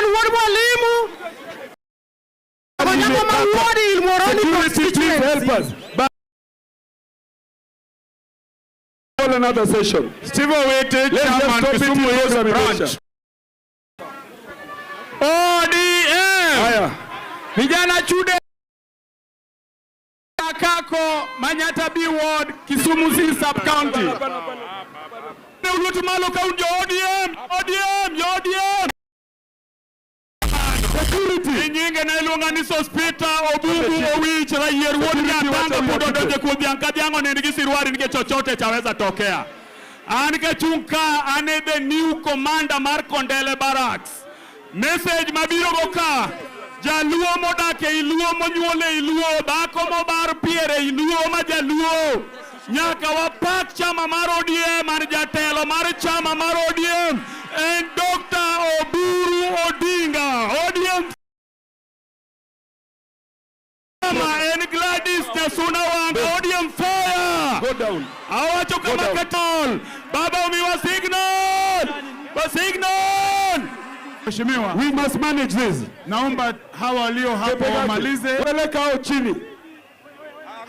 wuod mwalimu. Konyako ma wuod ilmoroni constituency. Another session. Steve Owete, chairman Kisumu Youth Branch. ODM. Haya. Vijana chude Kako Manyata B ward Kisumu C sub county. Urutumalo county ODM. Security. Nyinge na ilunganiso hospital Obubu Owich Rayer ward Nyatanga pudo doje kubianka diango nendigi ruari nige chochote chaweza tokea. Anike chunka ane the new commander Mar Kondele Barracks. Message mabiro goka. Jaluo modake iluo monyuole iluo bako mobar piere iluo ma jaluo. Nyaka wapak chama mar ODM an jatelo mar chama mar ODM and Dr. Oburu Odinga. ODM and Gladys Nyasuna Wanga. ODM fire. Go down. Awacho kama katol. Baba umiwa signal. Mheshimiwa, we must manage this. Naomba hawa walio hapo wamalize. Peleka hao chini.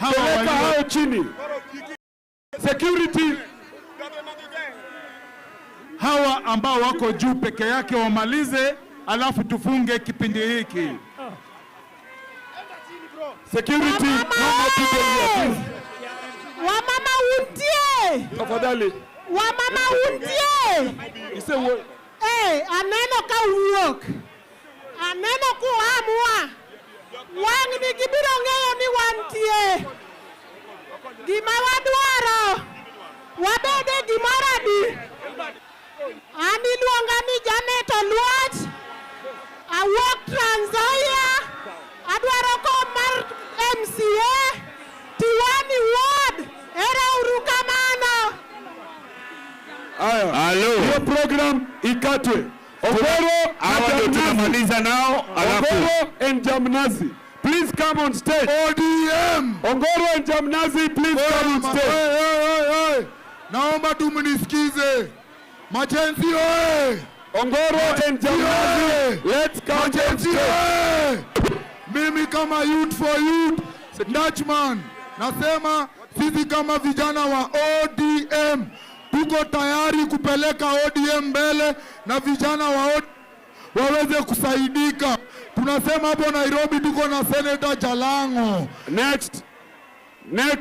Peleka hao chini. Security. Hawa ambao wako juu peke yake wamalize, alafu tufunge kipindi hiki. Security. No more people here, please. Wamama untie. Tafadhali. Wamama untie. You say what? Aneno ka wuok. Aneno ku amua. Wang ni gibiro ng'eyo ni wantie. Gima wadwaro. Wabede gimoro adi. Ani luonga ni Janet Oluoch. Awuok Trans Nzoia. Adwaro ko mar MCA. Tiwani ward. Era urukamano. Hello. Your program ikatwe. Ongoro ndio tunamaliza nao alafu Ongoro and Jamnazi. Please come on stage. ODM. Ongoro and Jamnazi, please come on stage. Naomba tumnisikize. Machenzi oye. Ongoro and Jamnazi, let's come on stage. Mimi kama youth for youth, Dutchman, nasema sisi kama vijana wa ODM tuko tayari kupeleka ODM mbele na vijana wa waweze kusaidika. Tunasema hapo Nairobi tuko na Senator Jalango. Next.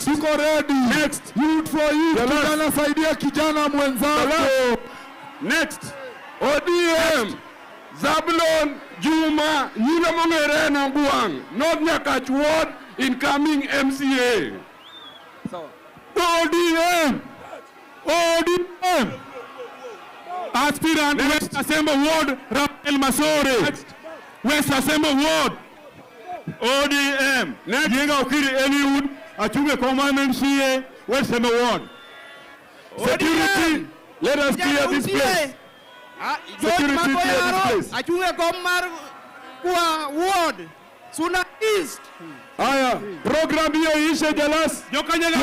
Tuko ready. Next. Youth for youth. Kijana saidia kijana mwenzako. Next. ODM. Zabulon Juma Nyina Mongere na Nguang. North Nyakach Ward incoming MCA. ODM. Aspirant West Assembly Ward Rafael Masore. West Assembly Ward ODM. Yenga Okiri Eliud achunge kama MCA West Assembly Ward. Security, let us clear this place. Security, clear this place. Achunge kama kwa ward Suna East. Haya, program hiyo ishe Jalas. Jokanyala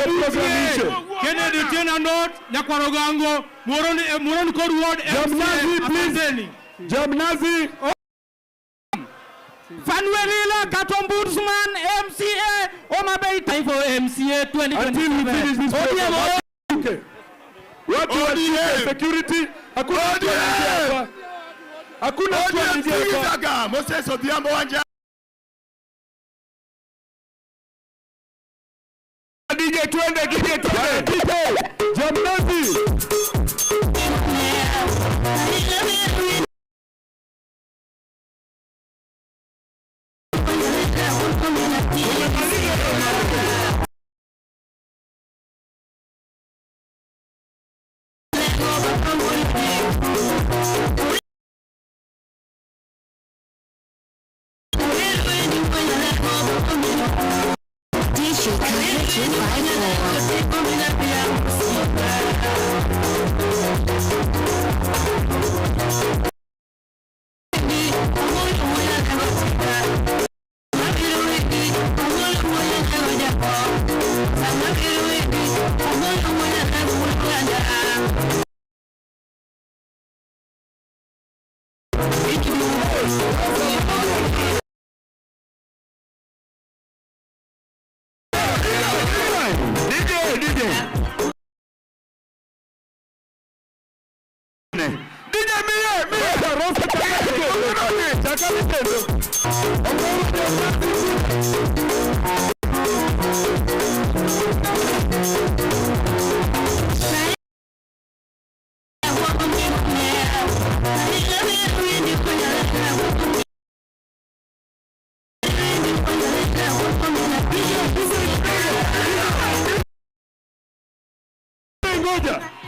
Kennedy Tena North Nyakwarogango Moroni Code Ward Jamnazi, please. Jamnazi. Fanuelila Katombudsman MCA Omabei time for MCA 2027. Until we finish this program. Okay. What ODM security? Hakuna ODM. Hakuna ODM. Moses Odhiambo Wanja. DJ twende. Jamnazi. DJ Mie Rosa Chaka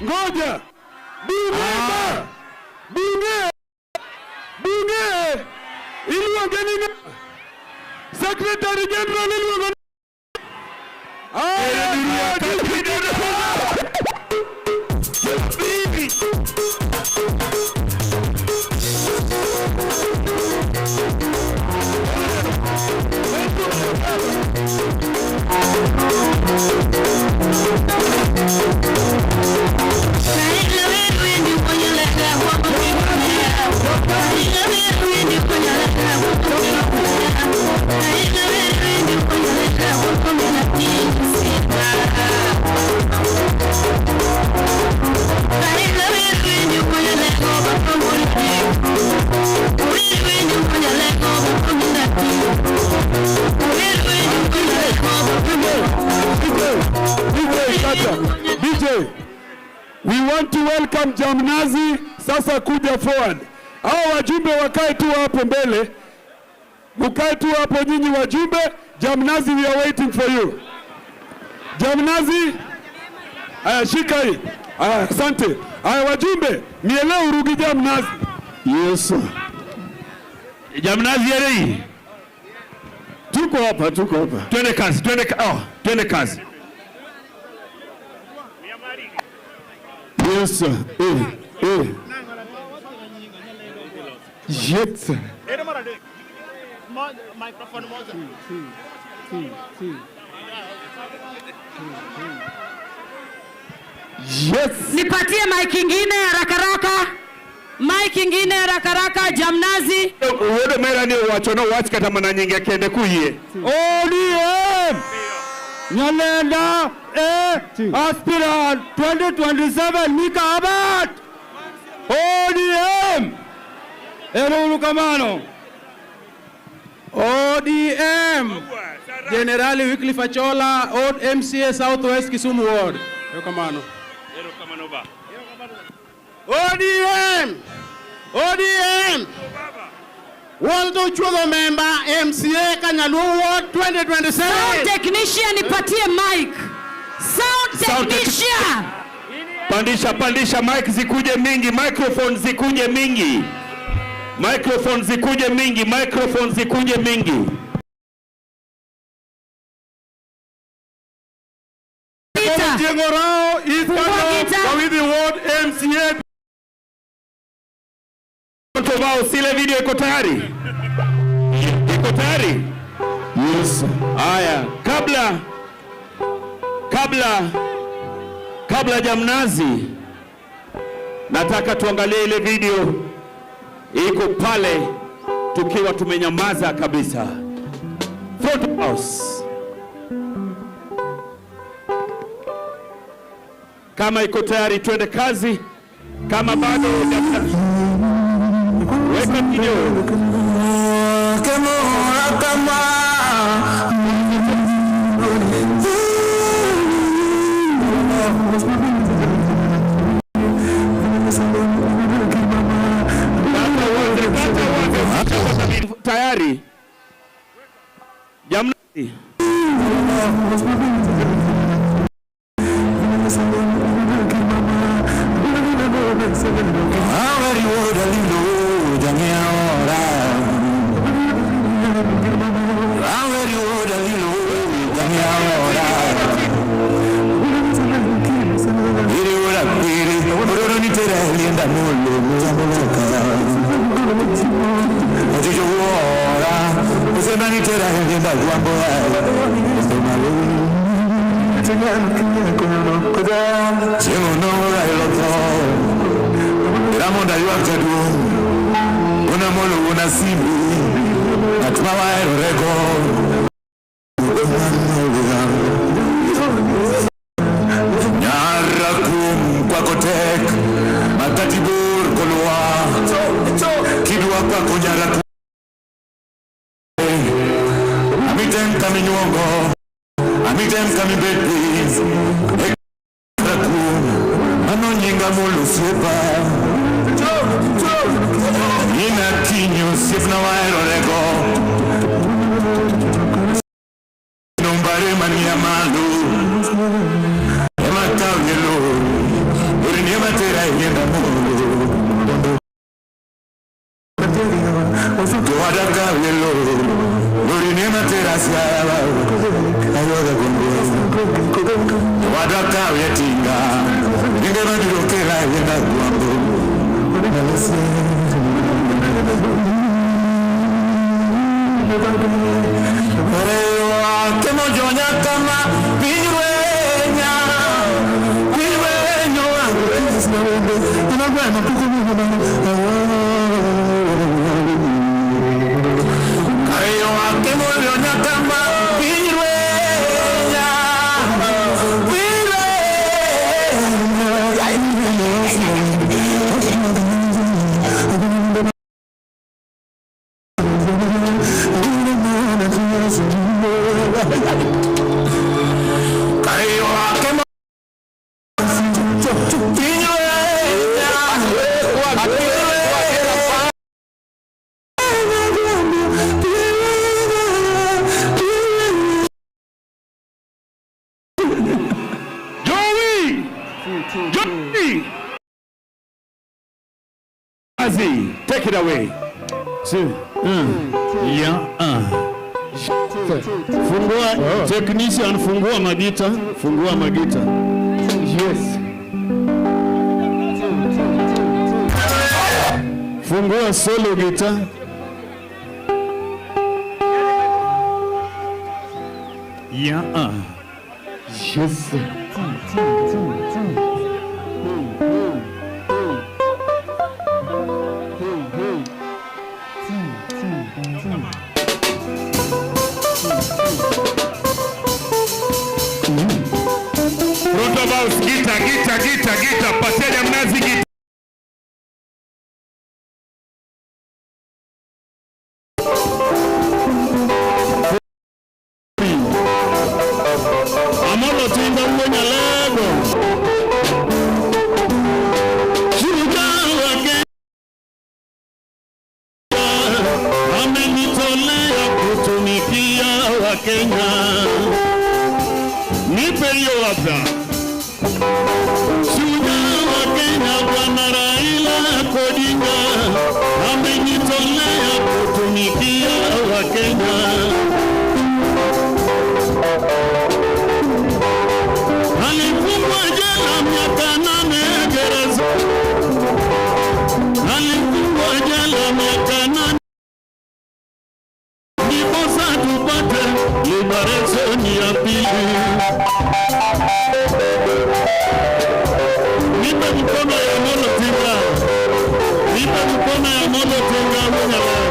Ngoja. Bunge. Iluonge ni Secretary General iluonge. DJ, we want to welcome Jamnazi. Sasa kuja forward. Hao wajumbe wakae tu hapo mbele. Mkae tu hapo nyinyi wajumbe. Jamnazi, we are waiting for you. Jamnazi. Aya, shika hii. Aya, asante. Aya, wajumbe, mieleo urugi Jamnazi. Yes. Jamnazi yale. Tuko hapa. Twende kazi, twende kazi. Yes, sir. Yes, sir. Microphone moja. Yes. Nipatie mic ingine haraka. Mic ingine haraka Jamnazi. Uode mera ni wachono watch kata mana nyinge kende kuye. ODM. Nyalenda aspirant 2027 Mika Abad. ODM. Eruru Kamano. ODM. Generali Wycliffe Achola, MCA Southwest Kisumu Ward. Eruru Kamano ba. ODM. Waldo Chugo member MCA Kanyalu Ward 2027. Sound technician nipatie mic. Sound technician. Pandisha mic zikuje mingi, microphone zikuje mingi. Microphone zikuje mingi. Jengorao is Kawidi Ward MCA. Tovao sile video iko tayari? Yes. Haya, kabla Jamnazi, nataka tuangalie ile video iko pale tukiwa tumenyamaza kabisa. Front house. Kama iko tayari twende kazi. Kama bado weka video. Tayari Jamnazi. Nyarakum kwa kotek matatibu kujara amitem kami nyongo amitem kami betis ano nyinga mulu sepa ina kinyo sifna waero lego nombare mania malu ema tawelo urini ema tera yenda mulu Wada kawelo urini ema tera siara ayoga gombe wada kawetinga ninge madiro kera yenda guambo Orewa kemo jonya kama biwenya Orewa kemo jonya kama Take it away. Fungua technician, fungua magita, fungua magita. Yes. Fungua solo guitar. Yes. Rotobaus, gita, pateja mnazi gita. Amolo tinga mwenye lego. Amenitolea kutumikia Wakenya. Nipe hiyo labda. Shujaa wa Kenya Bwana Raila Odinga amenitolea kutumikia Wakenya. Alifungwa jela miaka 8 gereza. Alifungwa jela miaka 8 ndiposa tupate liberation ya pili. Nipe mkono ya Amolo Odinga. Nipe mkono ya Amolo Odinga mwenye leo.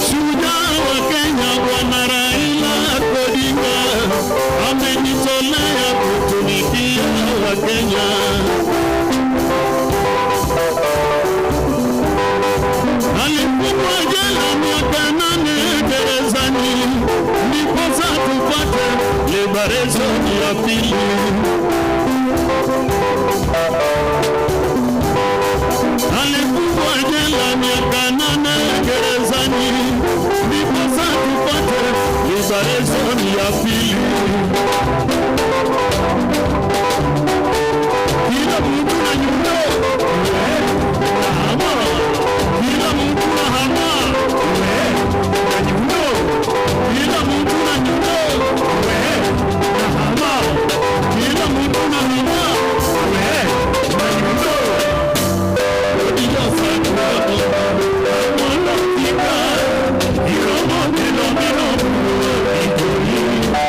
Shujaa wa Kenya Bwana Raila Odinga amenitolea kutumikia Wakenya. Alifungwa jela miaka 8 gerezani ndiposa tupate liberation ya pili. Alifungwa jela miaka 8 gerezani ndiposa tupate liberation ya pili. Kila mtu na nyundo kila mtu na hama na nyundo kila mtu na nyundo na hama kila mtu na hama na nyundo Odinga sana mwana tika iromo telo mino ikoi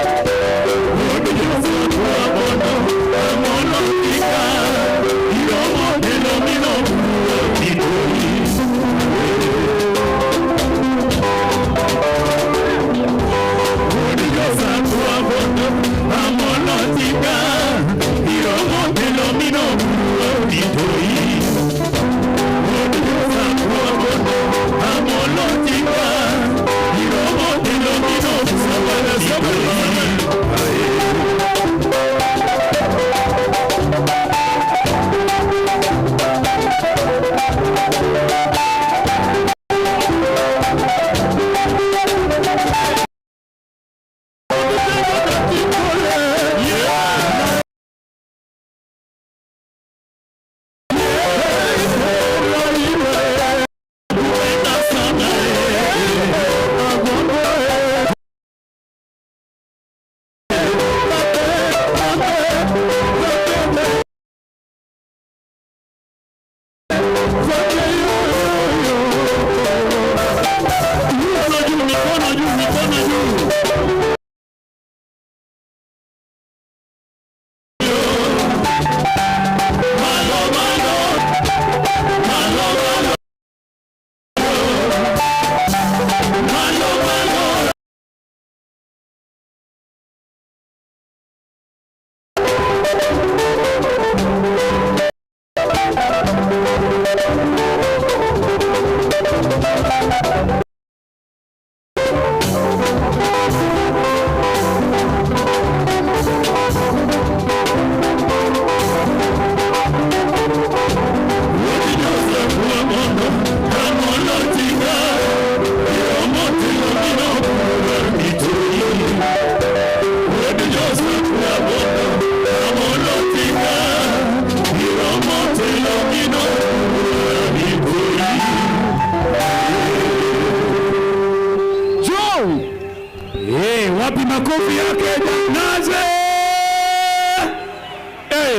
makofi yake naze.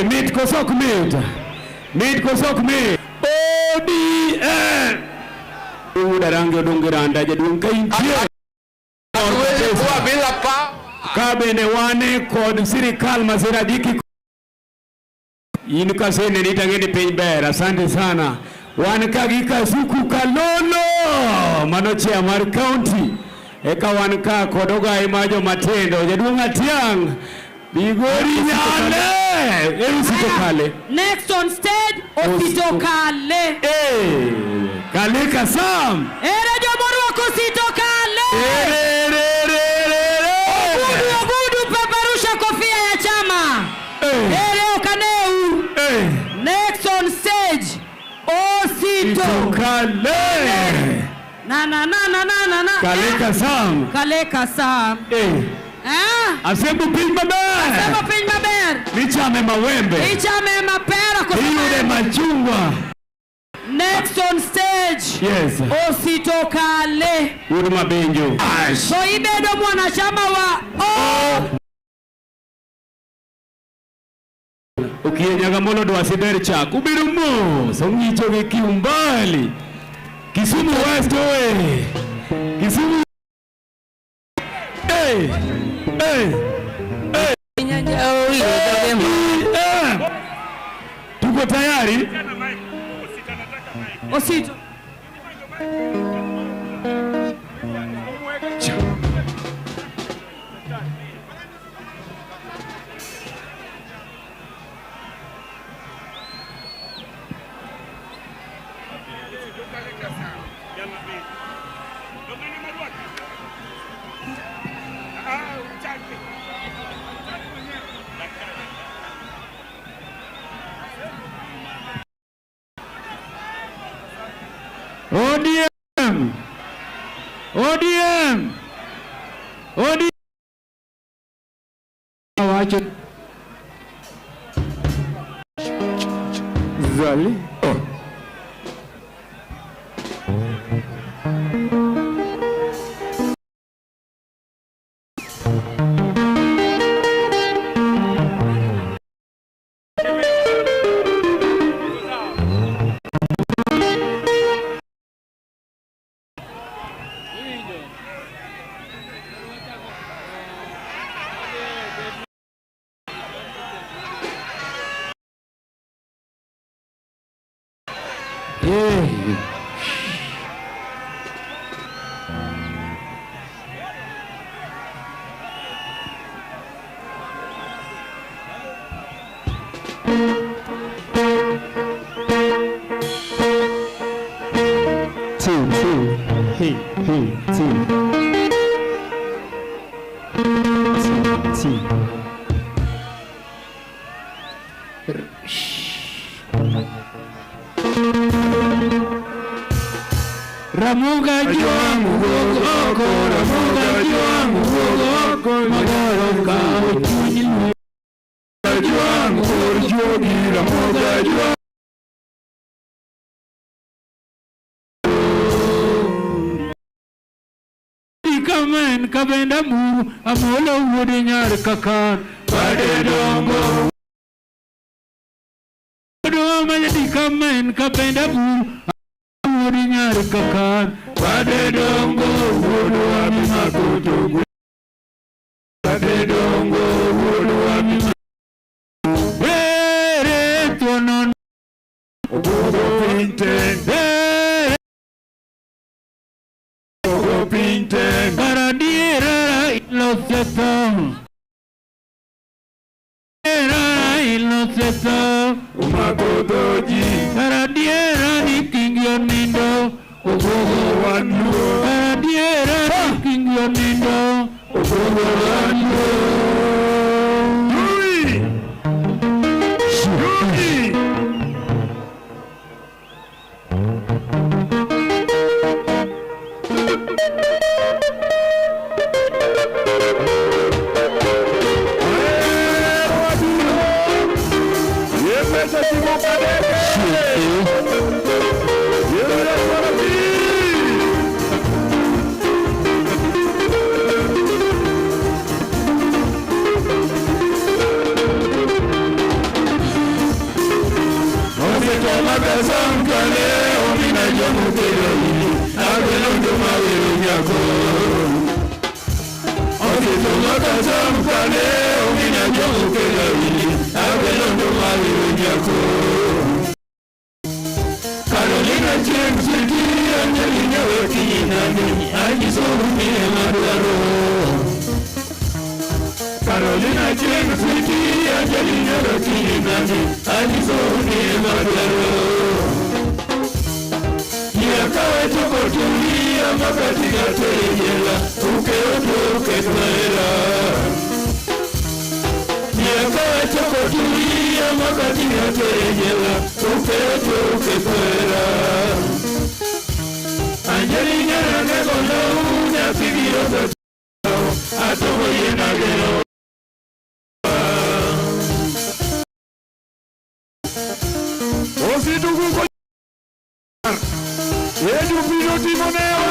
Meet kosok meet. Meet kosok meet. ODM. Udarangi odongiranda jaduong' ka intie. Kwa bila pa. Kabende wane kod sirikal masira diki. In kasene nitangeni piny ber. Asante sana. Wan kagi Kasuku Kalolo. Mano chair mar county. Eka wan ka kod ogai majo matendo. Jaduong' Atiang. Bigori nyale. Usito kale. Next on stage, Osito Kale. Kale Kasam. Radio Morocco Osito Kale. Ogudu peperusha kofia ya chama. Leo Kaneu. Next on stage, Osito Kale. Na. Kale Kasam. Kale Kasam. Asembu piny maber. Asembu piny maber. Nichame mawembe. Nichame mapera kwa Iyude machungwa. Next on stage. Yes. Osito Kale. Uru mabenjo. So ibedo mwanachama wa Ukienyaga molo dwa siber chak. Ubiru mo. Songicho gi kiumbali. Kisumu West oe. Kisumu. Tuko tayari? Osito. ODM. ODM. ODM. Wacha. Zali. Ramuga juangu oko, ramuga juangu oko, magoroka uchunyi. Juangu urjogi, ramuga juangu. Ikamen kabenda muru, amolo wudi nyar kakan, bade dongo. Doma jadi kamen kabenda muru. Nyari kakan pada dongo wudu ami makutugu pada dongo wudu ami were tonon ogo pinten baradiera ilo seto umakotoji baradiera nikingyo nindo ogogo wanu baradiera nikingyo nindo ogogo wanu leo minajoke gawili abelondo mali unyako Carolina James Angelina Wekinani ajizomie madwaro Carolina James Angelina Wekinani ajizomie madwaro Yakawe tukotulia makati gaterejela ukeotoke twaera Yakawe tukotulia makati gaterejela ukeotoke twaera Angelina nagegola unya kibiro atomo yenagero Ositukuko Yedu pino timonewa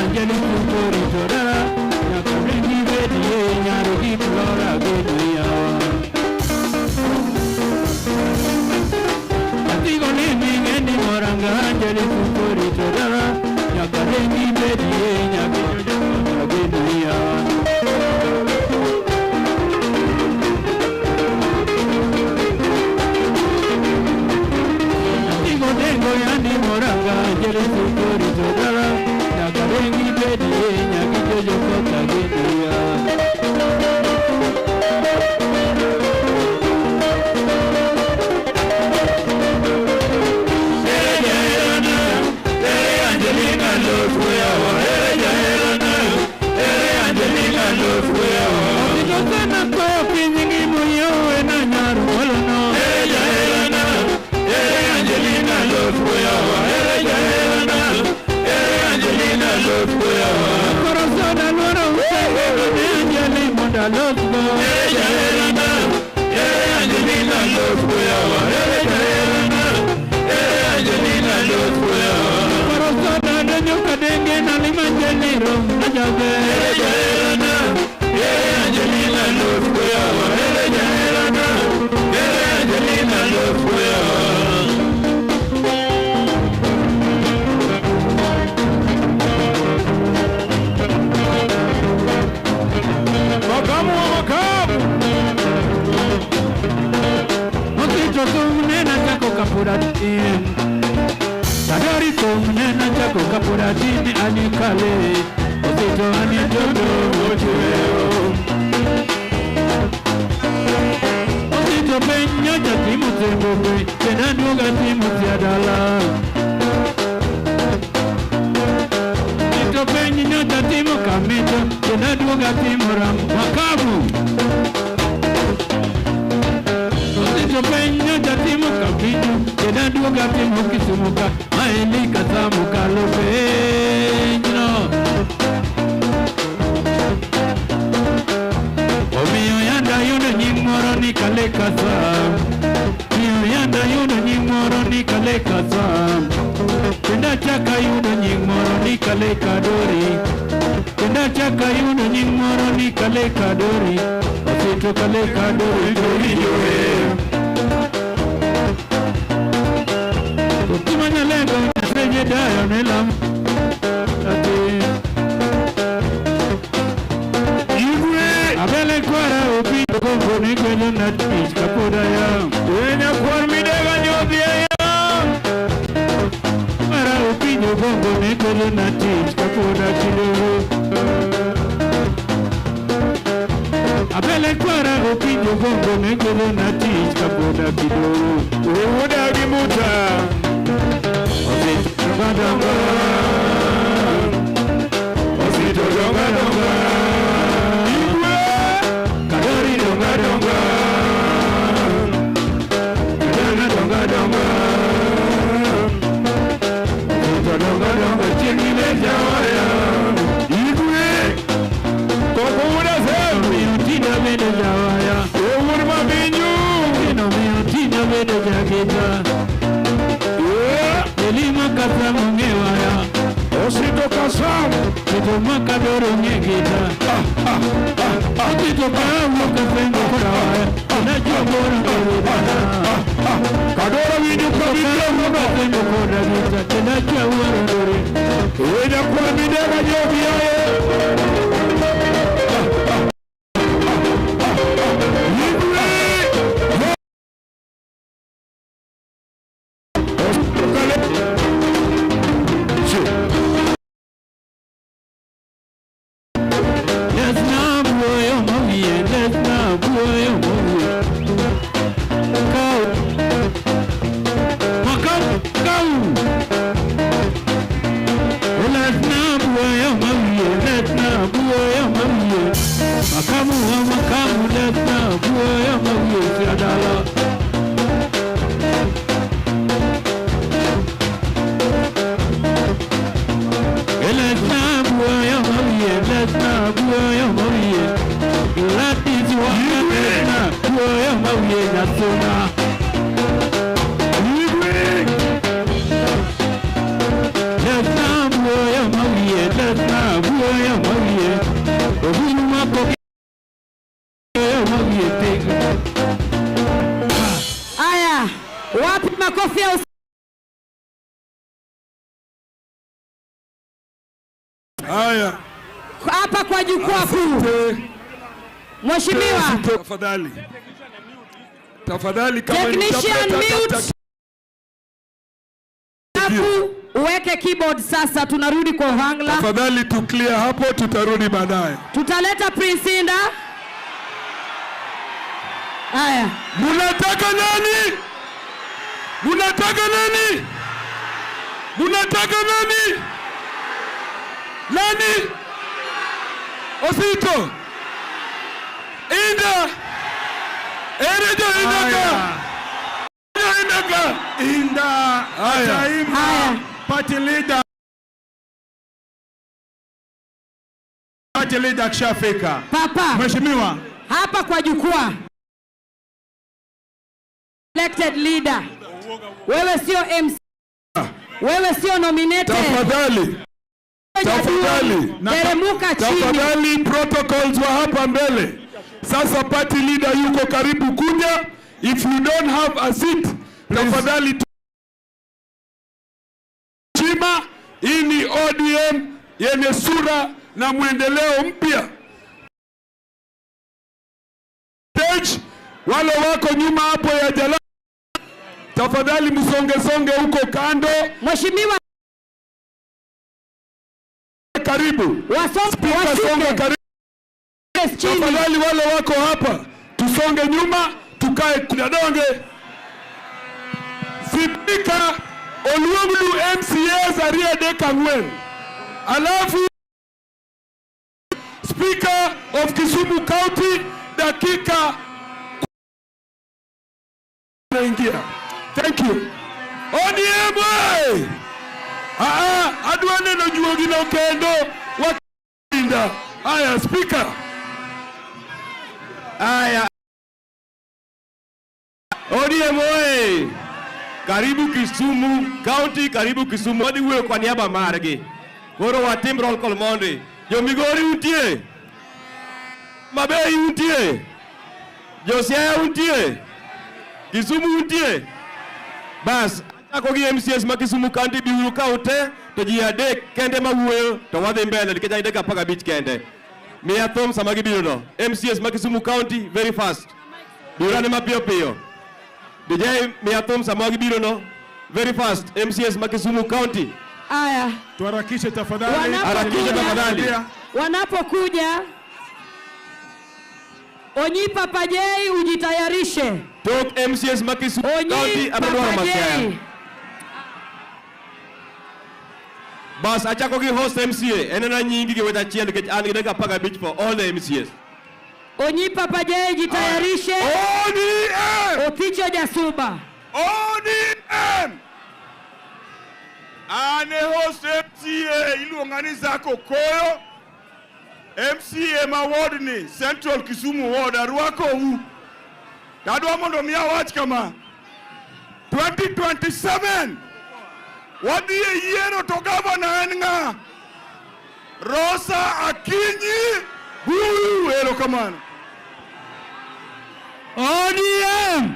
Angelina, na limanjeliro na jabe Angelina Lufwea Angelina Lufwea Sadari kumnena chako kapuratini anikale Osito anijodo mochweo Osito penyo jatimu tembobe Tena duga timu tiadala Osito penyo jatimu kamito Tena duga timu ramu Makabu Osito penyo jatimu kamito Tena duga timu kisumuka Maeli kasamu kalofeño Omiyo yanda yuno nyingmoro ni kale kasam Omiyo yanda yuno nyingmoro ni kale kasam Tenda chaka yuno nyingmoro ni kale kadori Tenda chaka yuno nyingmoro ni kale kadori Osito kale kadori dori joe Kutumanya lengo Senye dayo nilam Ati Yugwe Abele kwara upi Kongo ni kwelo na tich kapoda ya Wenya kwar midega nyobia ya Kwara upi Kongo ni kwelo na tich kapoda kidogo Abele kwara upi Kongo ni kwelo na tich kapoda kidogo Uwuda udimuta Donga donga Osito donga donga Igwe Kadori donga donga Kadana donga donga Osito donga donga Chini leja waya Igwe Koko muda sem Miutina mene jawaya Umurma binyu Kino miutina mene jagita Elima kasamu ngewaya Osito kasamu Osito makadoro ngegita Osito kamu kasengo kawaya Unajua bora ngewaya Kadoro winyu kabita Kasengo kora gita Unajua uwara dori Uwena kwa midega jobi yae Aya, wapi makofi ya Aya. Hapa kwa jukwaa kuu. Mheshimiwa. Tafadhali. Tafadhali kama Technician mute. Uweke keyboard sasa, tunarudi kwa Ohangla. Tafadhali tu clear hapo, tutarudi baadaye. Tutaleta Prince Inda. Aya. Munataka nani? Munataka nani? Munataka nani? Nani? Osito. Inda. Erejo Indaka. Indaka. Inda. Aya. Party leader. Party leader kishafika. Papa. Mheshimiwa. Hapa kwa jukwaa. Elected leader. Wewe sio MC. Wewe sio nominated. Tafadhali. Tafadhali protocols wa hapa mbele. Sasa party leader yuko karibu kuja. If you don't have a seat, tafadhali chima. Hii ni ODM yenye sura na mwendeleo mpya. Wale wako nyuma hapo ya jala, tafadhali msonge huko kando. Mheshimiwa karibu. Wasonge karibu. Tafadhali wale wako hapa tusonge nyuma, tukae kudadonge. Speaker Oluoglu MCA Zaria de Kangwen. Alafu Speaker of Kisumu County dakika ingia. Thank you. ODM way. Adwane no juogi no kendo wakinda. Aya Speaker. Aya. ODM way. Karibu Kisumu County, karibu Kisumu. Wadi uwe kwa niaba margi. Koro wa team roll call monde. Jo Migori untie. Mabei untie. Josiaya untie. Kisumu untie. Bas, ako gi MCS ma Kisumu County biuru kaute to ji adek kende mawuoyo to wadhi mbele nikech ideka 15 kende. Mia thom sama gibiro no. MCS ma Kisumu County very fast. Biurane mapiyo piyo. DJ mia thom sama gibiro no very fast. MCS ma Kisumu County. Aya. Tuharakishe tafadhali. Harakisha tafadhali. Wanapokuja Onyi Papa J ujitayarishe. Tok MCS ma Kisumu County abadwaro masaya. Bas achako gi host MCA enena nyingi gi weta chiel nikech an gi dakika 15 for all the MCS. Onyi Papa J jitayarishe. ODM. Opicho Jasuba. ODM. Ane host MCA iluongani Zako Koyo. MCA ma ward ni Central Kisumu ward arwako u. Tadwa mondo miya wach kama 2027 wadi yiero to governor en nga Rosa Akinyi ero kamano. ODM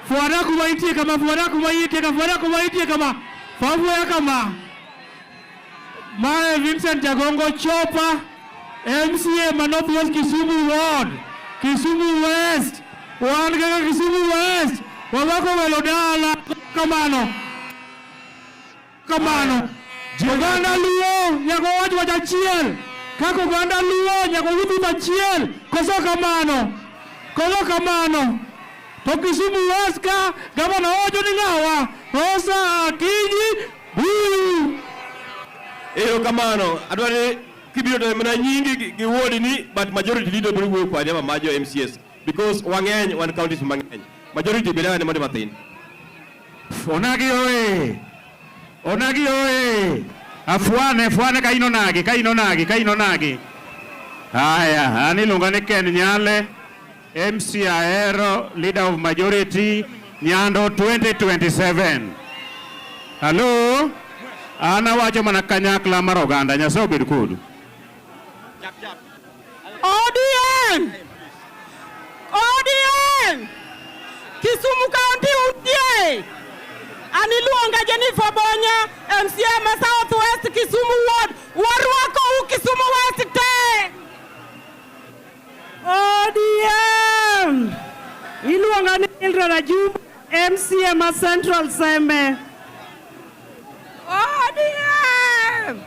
fuara kumaitie kama favu ya kama Mae Vincent Jagongo Chopa MCA Manopos Kisumu Ward Kisumu West Wangega Kisumu West wawako welodala kamano Uganda Luo nyako watu wachachiel kako Uganda Luo nyako wudu wachiel koso kamano to Kisumu West ka gavana ojo ni ngawa Rosa Akinyi Ero kamano adware kibiro to mena nyingi gi ward ni but majority leader biro wuok kwa nyama majo MCS because wangeny one county mangeny majority bila ne mode mathin. Onagi oe afuane kaino nagi haya anilungane Ken Nyale MC Aero leader of majority Nyando 2027. Hello ana wacho mana kanyakla mar oganda Nyasaye obed kodu. ODM Kisumu County untie. Aniluonga Jennifer Bonya MCA ma South West Kisumu Ward warwako u Kisumu West te. ODM iluonga ni Mildred Ajub MCA ma Central Sembe. ODM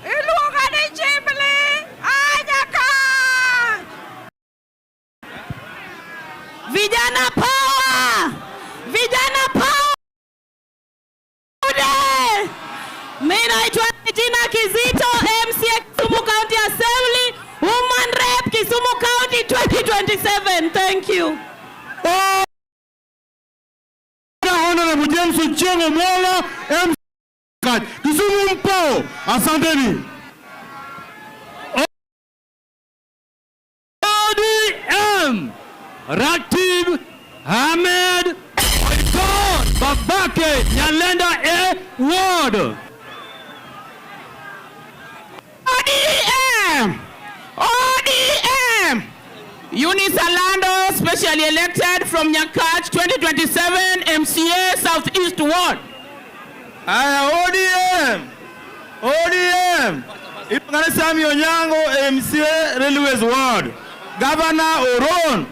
iluonga ni Chibli Anyaka. Vijana power. Mimi naitwa Tina Kizito MCA Kisumu County Assembly Woman Rep Kisumu County 2027. Thank you. Honorable James Ochieng Mola MCA Kisumu mpo. Asanteni. ODM Ratib Ahmed Babake Nyalenda A Ward. Eunice Alando, specially elected from Nyakach 2027 MCA Southeast Ward. ODM. Ipangana Sami Onyango, MCA Railways Ward. Governor Oron.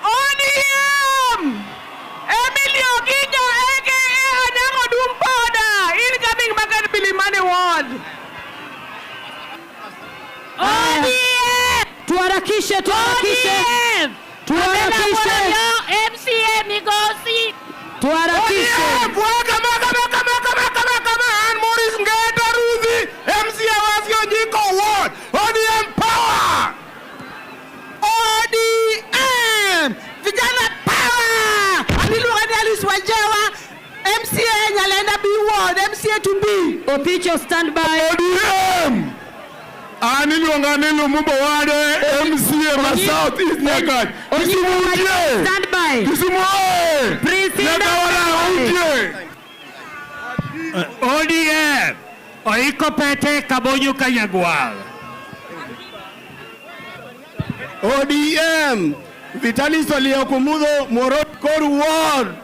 ODM! Emilio Giga, a.k.a. Anyango Dumpoda, incoming Makan Bilimani Ward. ODM! Tuharakishe. MCA Migosi. Tuharakishe. Maurice Ngeta Ruthi, MCA Wasionjiko Ward. ODM power. ODM. Vijana power. Aniluga Alice Wajewa, MCA Nyalenda B Ward, MCA Tumbi. Opicho stand by. ODM. Aniluga Lumumba Ward, MCA South East Nyakach. Stand by. ODM Oiko Pete Kabonyo Kanyagwal. ODM Vitalis Waliokumudo Morocco Ward.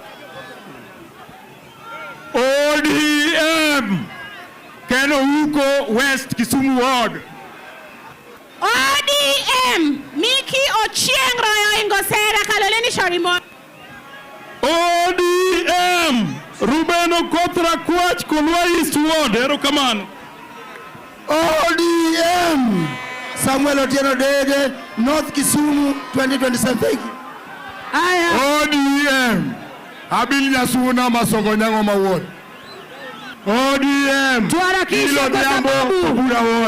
ODM Keno Huko West Kisumu Ward. ODM Miki Ochieng Royo Ingosera Kaloleni Sharimo. ODM Rubeno Kotra Kwach Kulwa East Ward. Hero Kamano. ODM Samuel Otieno Dege, North Kisumu 2027. Thank you. ODM Abil Nyasuna Masogonyango Maward. ODM Tuharakishe kwa sababu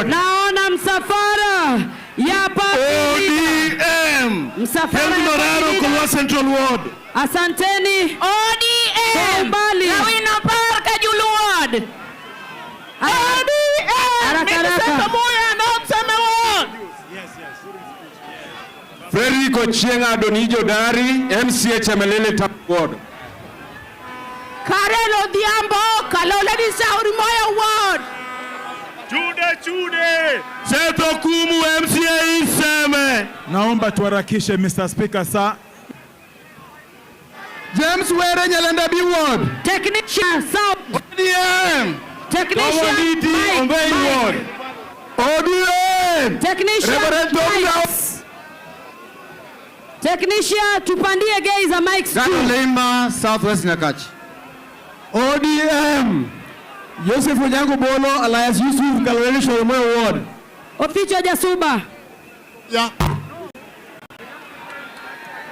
naona msafara ya papili. ODM Msafara Eldorado Kulwa Central Ward. Asanteni. ODM Lawino Park Kajulu Ward. ODM Moya North Ward. Frederick Ochieng Adonijo Dari, MCA Chemelele Top Ward. Karen Odhiambo Kaloleni Sauri Moya Ward. Chude Seto Kumu MCA Iseme. Naomba tuharakishe Mr. Speaker sir. James Were Nyalenda B Ward. Technician South. ODM. Technician Mike. Ward. ODM. Technician Reverend Dr. Technician tupandie gei za mics tu. Lema Southwest Nyakach. ODM Joseph Onyango Bolo Elias Yusuf Kaloleni Shoromoyo Ward. Opicho Jasuba. Yeah.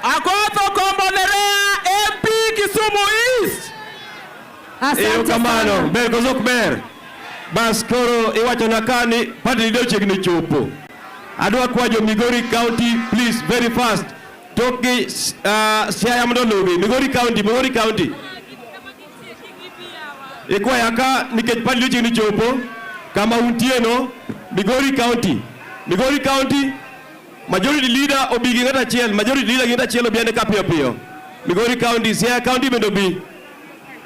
Akoto Kombolerea MP Kisumu East. Eyo kamano, ber kozok ber. Bas koro iwacho nakani pati lido chegni chopo. Adwa kwajo Migori County, please, very fast. Toki Siaya Mdolobi, Migori County. Ikwa yaka nikech pati lido chegni chopo. Kama untieno, Migori County. Majority leader obigi ngata chiel, majority leader ngata chiel obiane ka piyo. Migori County, Siaya County bendo bi.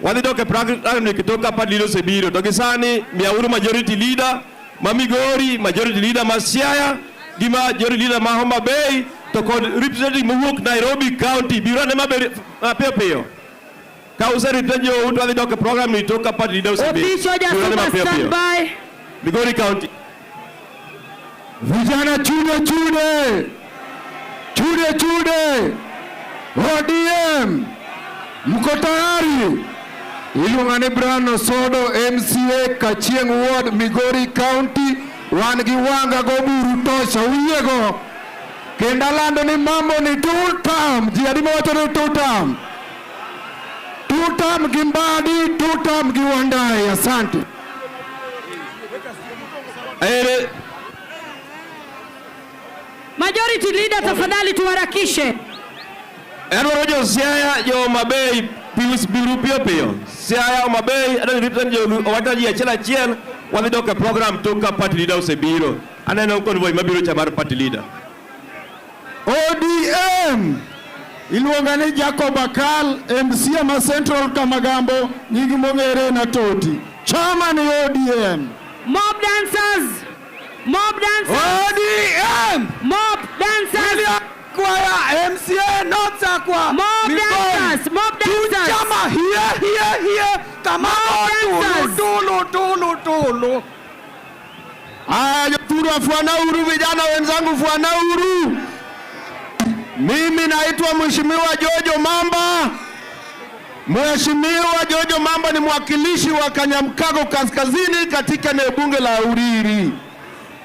Wadi doke program nikitoka pati lido sebiro. Toki sani miauru majority leader, ma Migori, majority leader ma Siaya, gi majority leader ma Homa Bay, to kod representing Muwuk Nairobi County, biro ne ma piyo. Kausa represent yo utu wadi doke program nikitoka pati lido sebiro. Opicho Jasuba stand by. Migori County. Vijana chude. ODM mko tayari? Iluongane Brano Sodo MCA Kachieng Ward Migori County wan gi wanga go buru tosha uyego kenda lando ni mambo ni two-term. Ji adi mowacho ni two-term. Two-term gi Mbadi, two-term gi Wandai. Asante. Majority leader tafadhali tuharakishe. Edward Rojo Siaya yo Mabei Pius Biru Siaya Mabei ada represent yo wataji achiel wadhi doka program toka party leader osebiro. Aneno konvoy mabiro chamar party leader. ODM iluongane Jacob Akal MCA ma Central Kamagambo nyingi mongere na Toti. Chama ni ODM. Mob dancers. ODM. Mob dancers. kwa Mob dancers. Chama here kama tulu. Haya, Turu Fuanauru, vijana wenzangu Fuanauru. Mimi naitwa Mheshimiwa Jojo Mamba. Mheshimiwa Jojo Mamba ni mwakilishi wa Kanyamkago Kaskazini katika eneo bunge la Uriri.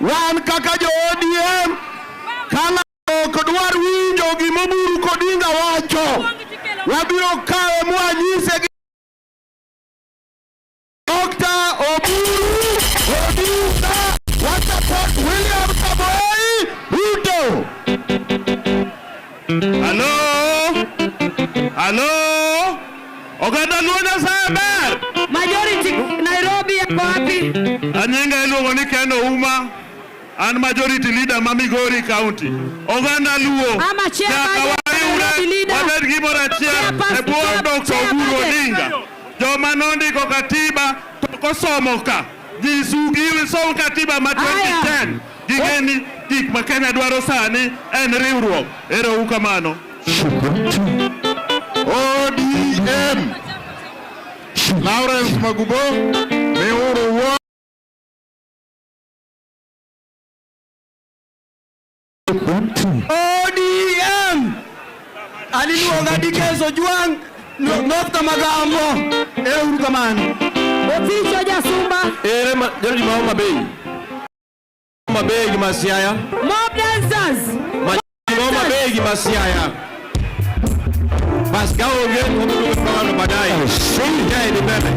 Wan kaka jo ODM kala kodwar winjo gimoburu kodinga wacho. Wabiro kawe mwanyise Dr. Oburu Odinga support William Samoei Ruto. Hello. Oganda luona saber. Majority Nairobi yako wapi? Anyinga iluongo ni Ken Ouma. An majority leader ma Migori County. Oganda luo. Ama chairman Nairobi leader. Wabed gimoro achiel e bwo Dr. Oburu Odinga. Joma nondiko katiba kosomo ka. Jisugi somo katiba ma 2010. Gigeni gik ma Kenya dwaro sani en riwruok. Ero ukamano. ODM Lawrence Magubo Meuru wa ODM aliluonga Dikezo Juang North Magambo. Euru kamano. Oficho Jasumba. George Mahoma Bay Masiaya. Mob dancers. Mahoma Bay Masiaya. Bas gaonge ngono kwa baadaye. Shinja ni mbele.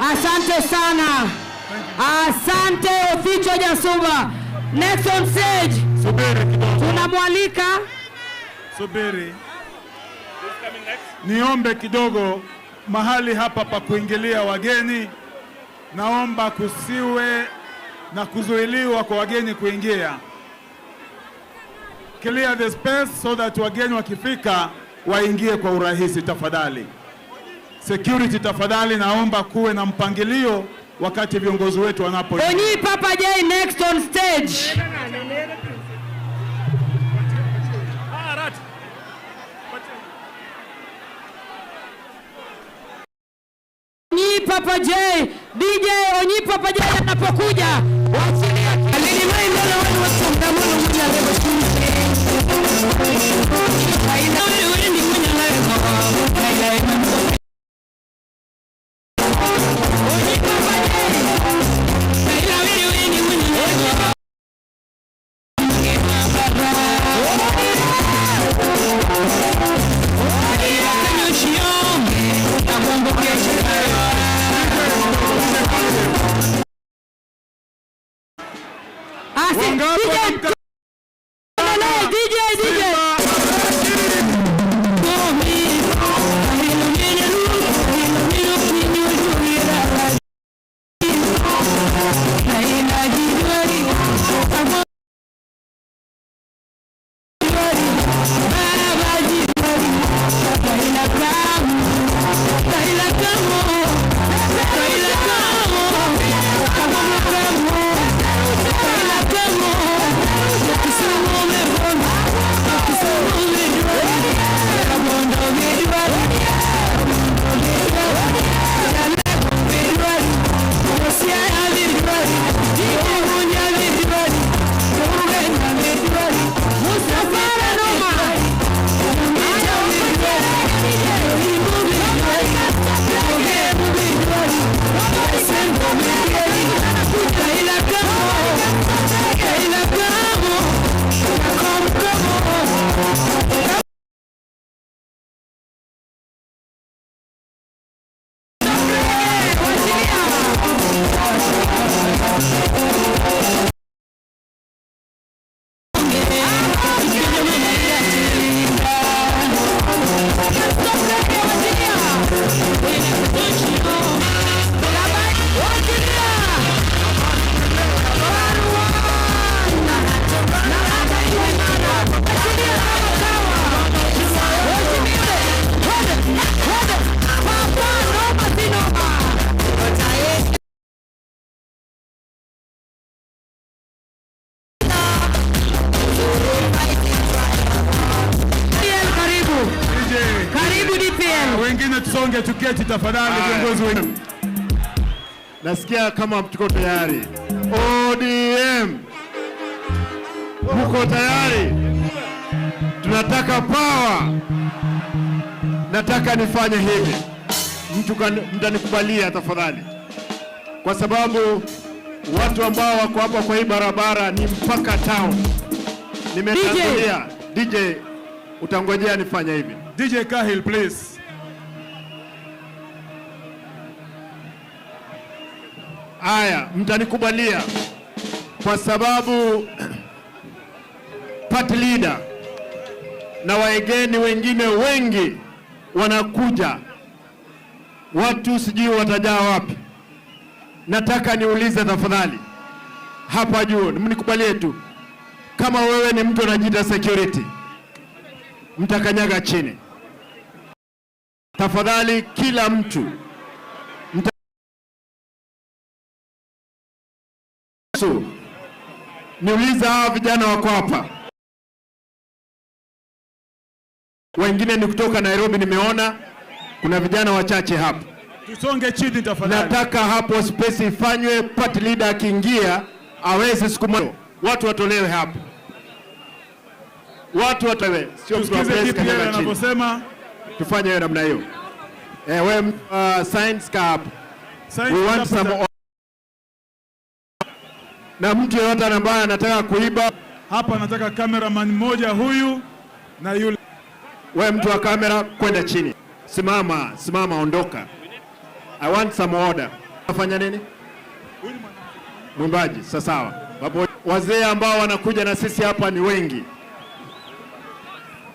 Asante sana. Asante Oficho Jasumba. Next on stage. Tunamwalika. Subiri. Niombe kidogo mahali hapa pa kuingilia wageni, naomba kusiwe na kuzuiliwa kwa wageni kuingia. Clear the space so that wageni wakifika waingie kwa urahisi tafadhali. Security tafadhali, naomba kuwe na mpangilio wakati viongozi wetu wanapo. Onyi Papa J next on stage. Onyi Papa J, DJ Onyi Papa J anapokuja. Wachilia alini maana wale watu mtamano mmoja leo chini. Haina wewe ni mwenye leo. Tusonge tuketi tafadhali viongozi wetu. Nasikia kama mtuko tayari. ODM. Mko tayari? Tunataka power. Nataka nifanye hivi. Mtanikubalia tafadhali. Kwa sababu watu ambao wako hapa kwa hii barabara ni mpaka town. Nimetangulia. DJ utangojea nifanye hivi. DJ Kahil please. Aya, mtanikubalia kwa sababu party leader na wageni wengine wengi wanakuja, watu sijui watajaa wapi. Nataka niulize tafadhali hapa juu, mnikubalie tu, kama wewe ni mtu anajiita security, mtakanyaga chini tafadhali. Kila mtu niuliza hawa vijana wako hapa, wengine ni kutoka Nairobi, nimeona kuna vijana wachache hapa. Tusonge chini tafadhali. Nataka hapo space ifanywe, party leader akiingia aweze sukuma watu watolewe hapo. Watu watolewe, sio tusikize anaposema tufanye hiyo namna hiyo. Wewe science cap. We want some na mtu yoyote ambaye anataka kuiba hapa. Nataka cameraman mmoja huyu na yule. Wewe mtu wa kamera kwenda chini. Simama, ondoka. I want some order. Afanya nini? Mwimbaji, sawa. Wazee ambao wanakuja na sisi hapa ni wengi.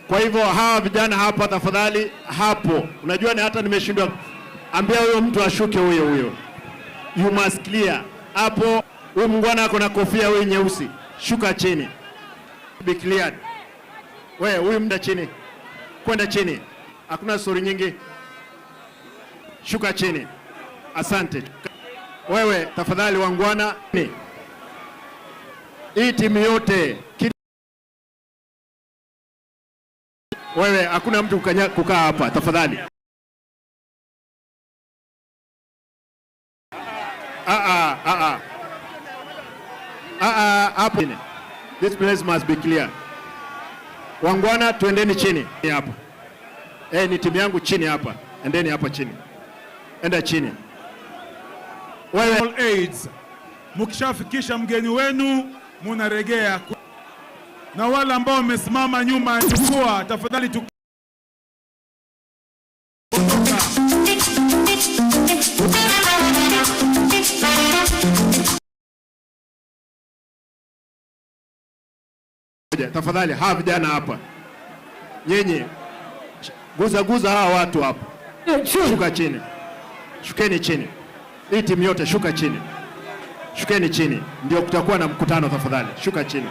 Kwa hivyo hawa vijana hapa tafadhali hapo. Unajua ni hata nimeshindwa ambia huyo mtu ashuke huyo. You must clear. Hapo huyu mngwana ako na kofia huyu nyeusi. Shuka chini. Be cleared. Wewe huyu mda chini. Kwenda chini. Hakuna story nyingi. Shuka chini. Asante. Wewe tafadhali wangwana. Hii timu yote. Wewe hakuna mtu kukaa hapa tafadhali. Hapo. This place must be clear. Wangwana tuendeni chini hapa. Ni timu yangu chini hapa. Endeni hapa chini. Enda chini. Wewe AIDS. Mkishafikisha mgeni wenu munaregea. Na wale ambao wamesimama nyuma ya jukwaa tafadhali tafadhali hawa vijana hapa. Nyenye guza hawa watu hapa. Shuka chini. Shukeni chini. Hii timu yote shuka chini. Shukeni chini. Ndio kutakuwa na mkutano tafadhali. Shuka chini.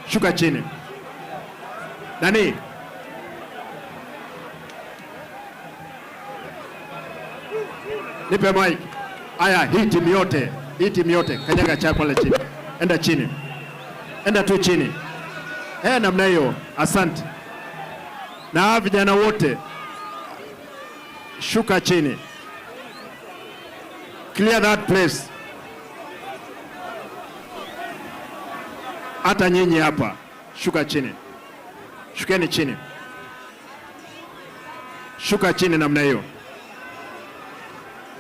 Shuka chini. Nani? Nipe mic. Aya, hii timu yote. Kanyaga chapa pale chini. Enda chini. Enda tu chini. Namna hiyo. Asante. Na vijana wote shuka chini. Clear that place. Hata nyinyi hapa shuka chini. Shukeni chini. Shuka chini namna hiyo.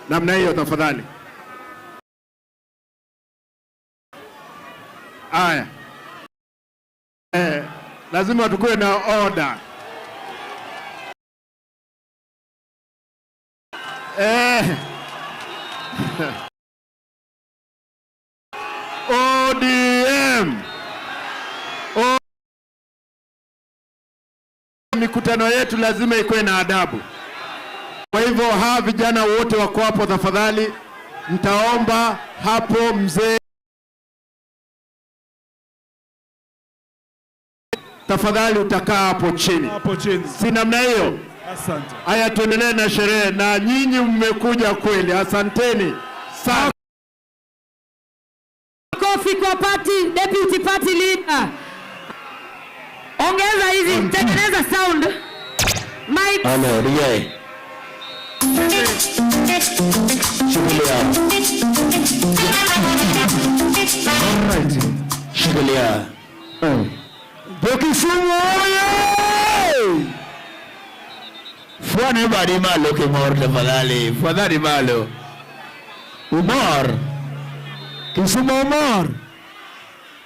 Namna hiyo tafadhali. Aya. Lazima tukue na order. ODM. Mikutano yetu lazima ikuwe na adabu. Kwa hivyo hawa vijana wote wako hapo tafadhali. Mtaomba hapo mzee. Tafadhali utakaa hapo chini. Hapo chini. Si namna hiyo? Asante. Haya tuendelee na sherehe na nyinyi mmekuja kweli. Asanteni sana. Kofi kwa deputy party leader. Ongeza hizi, tengeneza sound. Mic. Hello, DJ. Shughuli yao. Alright. Shughuli yao. Kisumu oye! Fuane bari malo Kimor tafadhali. Fuadhari malo. Umar. Kisumu Umar.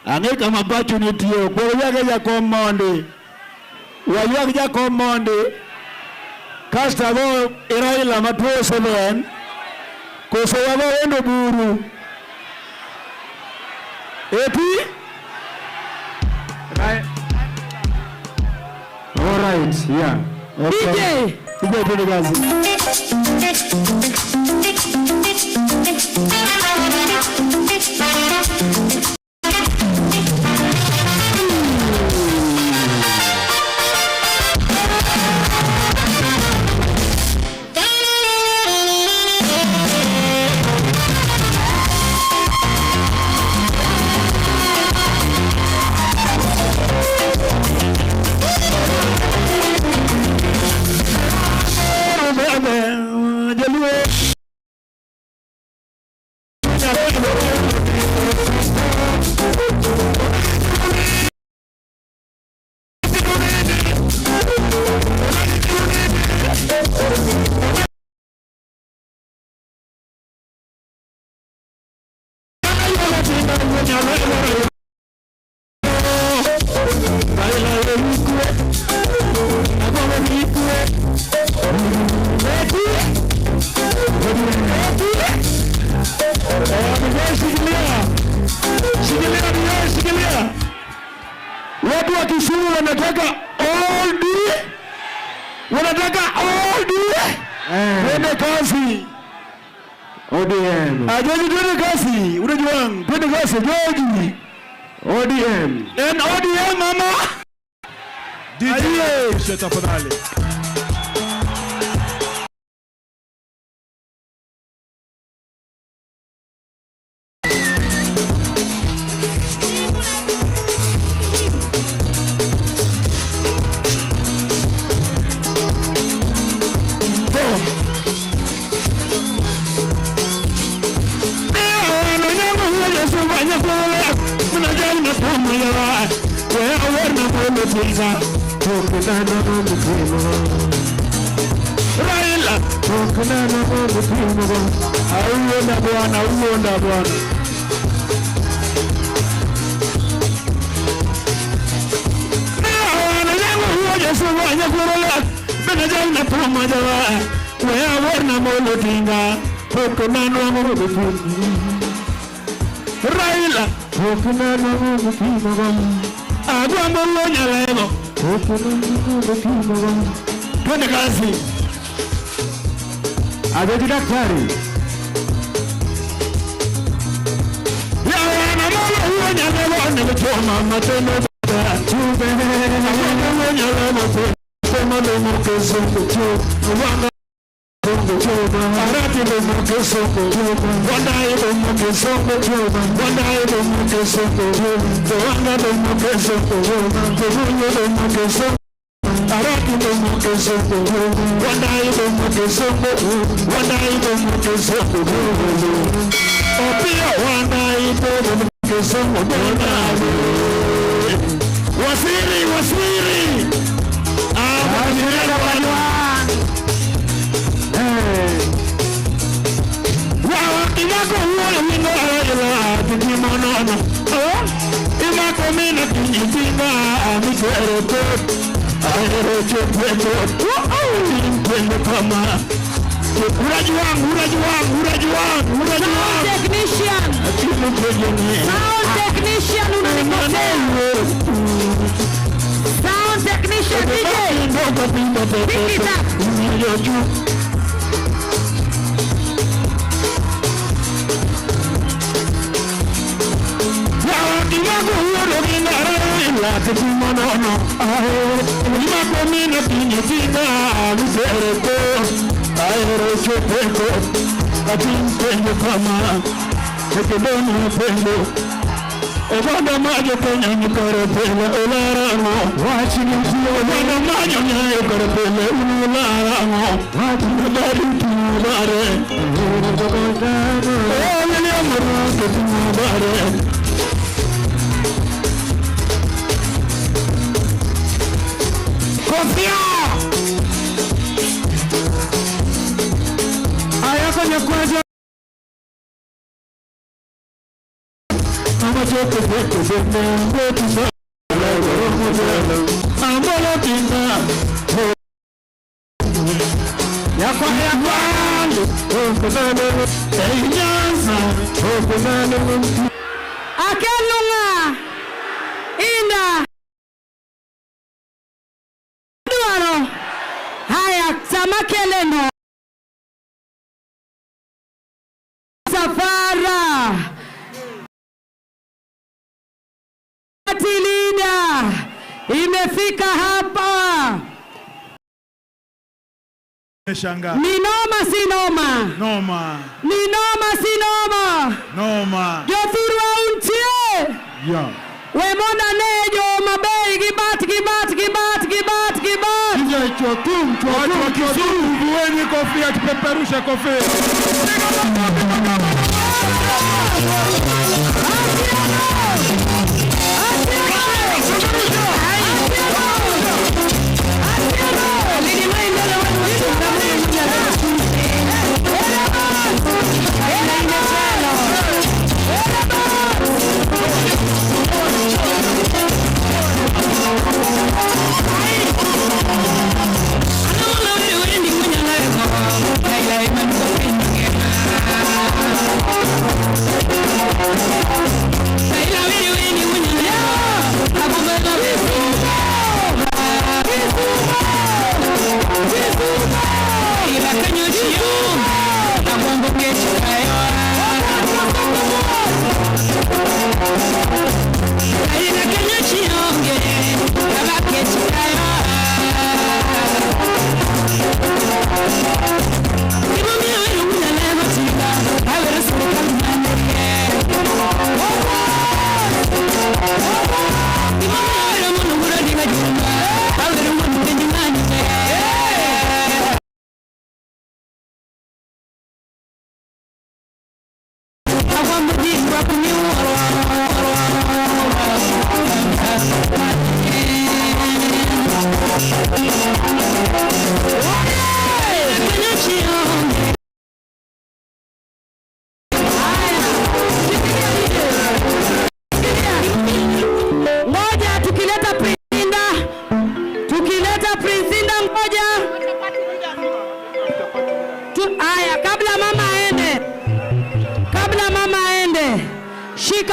Ang'e kama pacho nitiyo. Kwa wiyage ja komondi. Wayuag ja komondi. Kasta go Iraila matuo seben. Koso wabo wendo buru. Eti? All right, yeah. DJ. DJ twende kazi. Jaluo Watu wa Kisumu wanataka OD. Wanataka OD. Twende kazi. ODM. Joji twende kazi. Unajua twende kazi Joji. ODM. And ODM mama. DJ tafadhali. Raila tukunana Mungu tumo auona Bwana uona Bwana na yangu huo Yesu wanya kurola bena jana pamoja wewe warna Mungu tinga tukunana Mungu tumo Raila tukunana Mungu tumo agwa Mungu nyalego tukunana Mungu tumo twende kazi. Aje daktari. Ya wana mama huwa nyalego nimechoma matendo ya chube. Huwa nyalego sema ndio mkesongo tu. Wanga songo tu. Arati ndio mkesongo tu. Wanda ndio mkesongo tu. Wanda ndio mkesongo tu. Wanga ndio mkesongo tu. Huwa ndio mkesongo. Arati ndio mkesongo tu. Wanda ndio mkesongo tu. Wanda ndio mkesongo tu. Opia wanda ndio mkesongo tu. Wasiri. Wasiri wala. Imako huwa mingo ala tukimonono. Imako mina kinyitinga amikwere aero chepweto. Impende kama. Uraji wangu. Sound technician. Sound technician unanikosea. Sound technician DJ. Pick it up. Imako huwa mingo ala tukimonono. Imako mina kinyitinga amikwere aero chepweto. Impende kama. Tekebonu pendo. Obanda majo kenya nikare pele ularamo. Wachini msiyo obanda majo nyayo kare pele ularamo. Wachini bari tumare. Wili amuru tumare. Kofia! Ayako nyakwaja. Akelunga Inda Duaro haya samakeleno Safara Atilida imefika hapa. Shangaa. Ni noma si noma. Noma. Ni noma si noma. Noma. Jothuru untie. Yeah. Wemonda nejo mabei gibat. Nje chotum. Vueni kofia tupeperushe kofia. Baila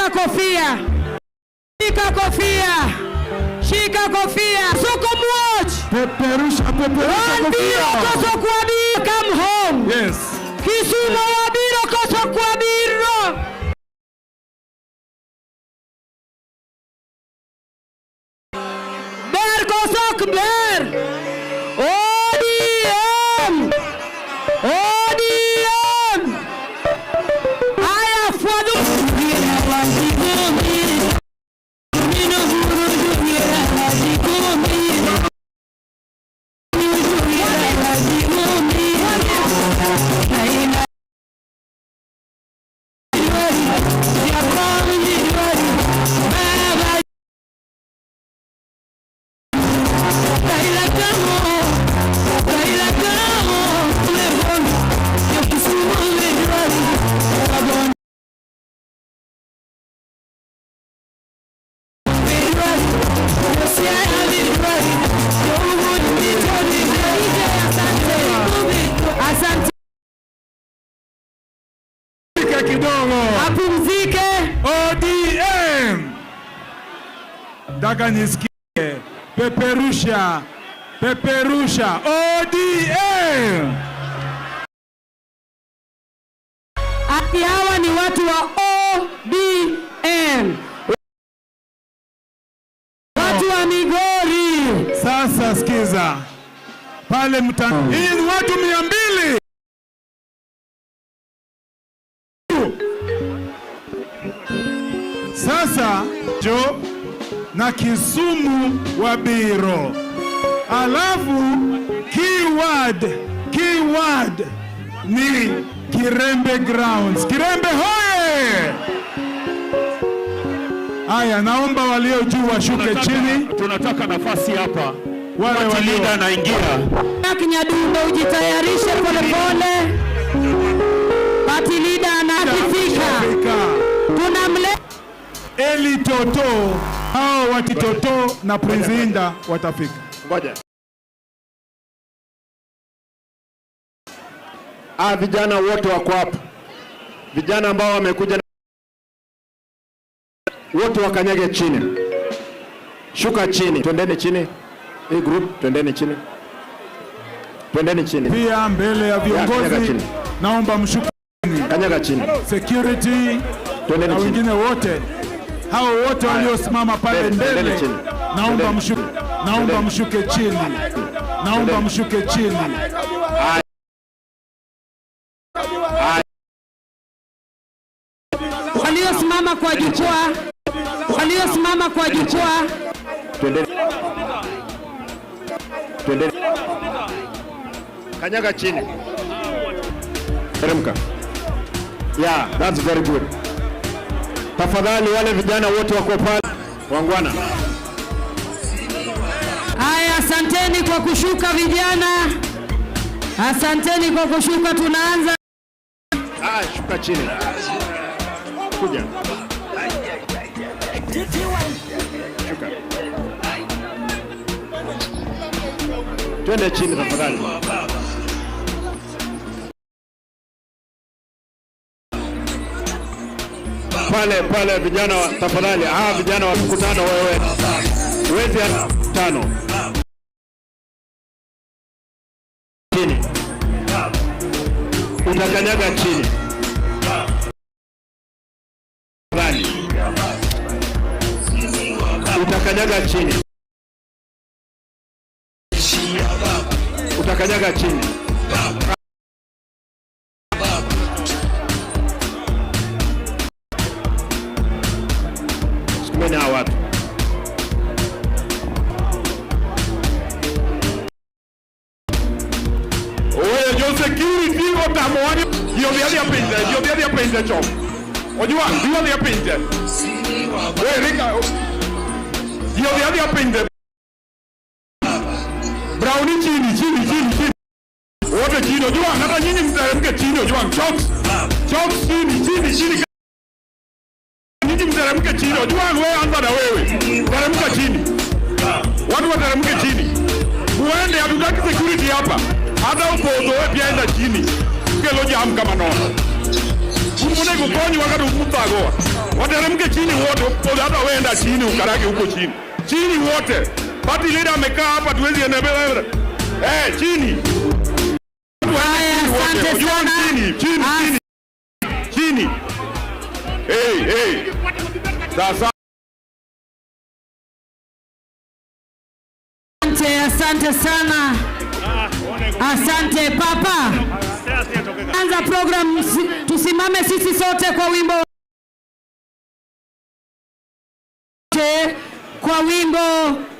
shika kofia. Shika kofia. Shika kofia. Soko muoch. Peperusha kofia. Koso kwa biro. Come home. Yes. Kisumu wa biro koso kwa biro. Ber kosok ber. ODM. ODM. Haya fuadu. Apumzike. ODM. Daga nisikie. Peperusha. Peperusha. ODM. Ati hawa ni watu wa ODM. Watu wa Migori. Sasa sikiza. Pale mtandao. Hii ni watu 200. Sasa jo na Kisumu wa biro. Alafu keyword ni Kirembe Grounds. Kirembe hoye! Haya, naomba walio juu washuke chini. Tunataka nafasi hapa. Wale walio anaingia. Kinyadundo ujitayarishe polepole. Party leader anakifika. Tunamle Eli Toto, hao watitoto na Prince Inda watafika. Ngoja. Vijana wote wako hapa. Vijana ambao wamekuja wote wakanyage chini. Shuka chini. Twendeni chini. Hii group twendeni chini. Twendeni chini. Pia mbele ya viongozi naomba mshuke chini. Kanyaga chini. Security na wengine wote. Hao wote waliosimama pale mbele naomba mshuke chini. Naomba mshuke chini. waliosimama kwa jukwaa. Waliosimama kwa jukwaa. Twendeni. Twendeni. Kanyaga chini. Teremka. Yeah, that's very good. Tafadhali wale vijana wote wako pale wangwana. Haya, asanteni kwa kushuka vijana. Asanteni kwa kushuka, tunaanza. Shuka chini. Kuja. Shuka. Twende chini tafadhali. Pale vijana tafadhali. Vijana wa mkutano wewe. Wezi 5. Chini. Utakanyaga chini. Tafadhali. Utakanyaga chini. Utakanyaga chini. Sikumeni hawa watu. Oye, yo security otamoni. Yo dia pende chom. Ojua, yo dia pende. Oye, Rika. Yo dia pende. Brownie chini. Wote chini, ojua, hata nyinyi mteremke chini, ojua, chokes chini. Nyinyi mteremke chini, ojua wewe anza na wewe. Teremka chini. Watu wateremke chini. Muende, hatutaki security hapa. Hata upozo wewe pia enda chini. Kelo jam kama nono. Kumune kukonyi wakati ukuta goa. Wateremke chini wote, hata wenda chini ukarage huko chini. Chini wote. Party leader amekaa hapa tuwezi endelea. Chini. Haya, asante sana. Chini. Sasa. Asante sana. Asante papa. Anza program, tusimame sisi sote kwa wimbo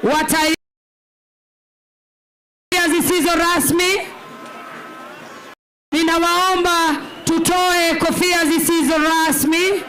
wa taifa zisizo rasmi. Ninawaomba tutoe kofia zisizo rasmi.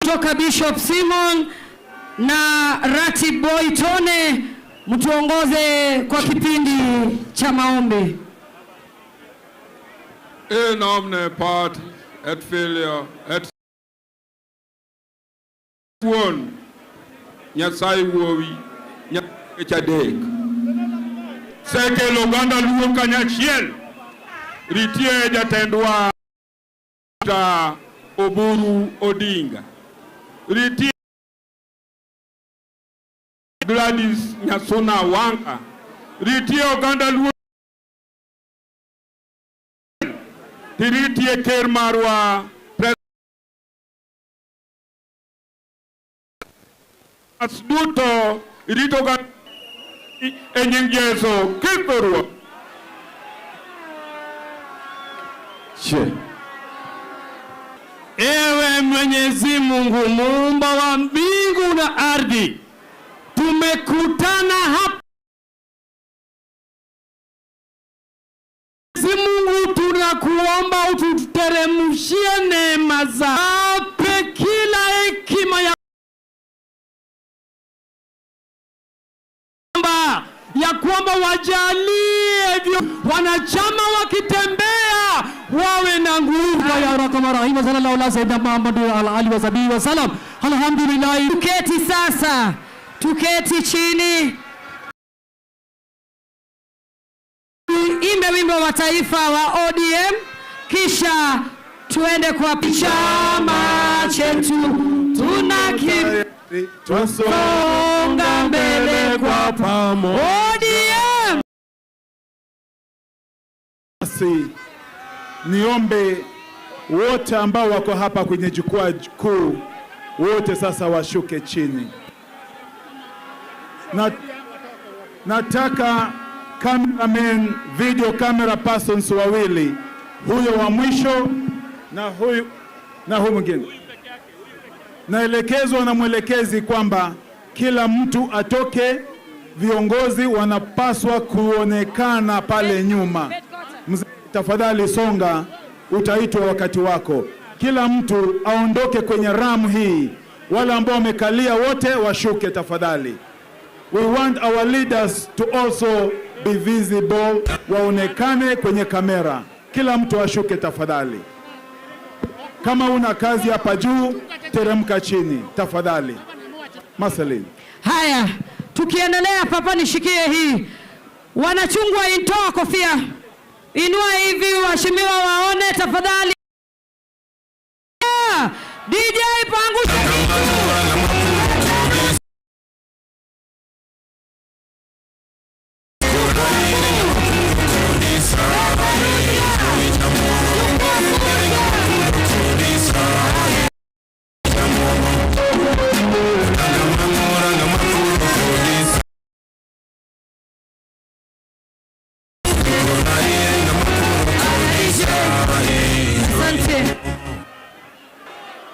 Kutoka Bishop Simon na Ratib Boy Tone, mtuongoze kwa kipindi cha maombi. In nomine Patris et Filio et Wuon Nyasaye wuowi Nyasaye chadek. Sekelo oganda luo kanyachiel. Ritie jatendwa Oburu Odinga. Ritie Gladys Nyasona Wanga. Ritie oganda luo. Ritie ker marwa duto rito ga nying Yesu Kristo. Ewe Mwenyezi Mungu muumba wa mbingu na ardhi, tumekutana hapa. Mwenyezi Mungu, tunakuomba ututeremshie neema zako, kila hekima ya kwamba wajalie wanachama wakitembea wawe na nguvu ya rahim. Sallallahu alaihi wasallam Muhammad ala alihi wasallam wasallam. Alhamdulillah. Tuketi sasa, tuketi chini, imbe wimbo wa taifa wa ODM, kisha tuende kwa chama chetu, tunasonga mbele kwa pamoja. ODM. Basi niombe wote ambao wako hapa kwenye jukwaa kuu, wote sasa washuke chini. Nataka cameraman, video camera persons wawili, huyo wa mwisho na huyu mwingine. Naelekezwa na mwelekezi kwamba kila mtu atoke, viongozi wanapaswa kuonekana pale nyuma. Tafadhali songa, utaitwa wakati wako. Kila mtu aondoke kwenye ramu hii. Wale ambao wamekalia wote washuke tafadhali. We want our leaders to also be visible, waonekane kwenye kamera. Kila mtu ashuke tafadhali. Kama una kazi hapa juu, teremka chini tafadhali. Masalini. Haya, tukiendelea papa, nishikie hii. Wanachungwa, intoa kofia. Inua hivi waheshimiwa waone tafadhali. DJ pangusha.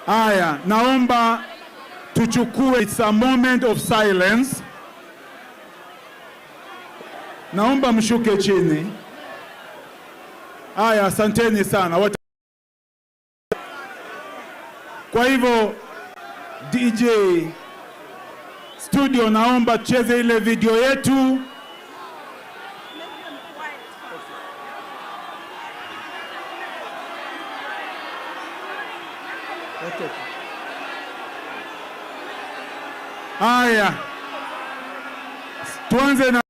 Aya, naomba tuchukue, it's a moment of silence. Naomba mshuke chini. Aya, asanteni sana. Kwa hivyo DJ studio, naomba cheze ile video yetu. Haya, tuanze na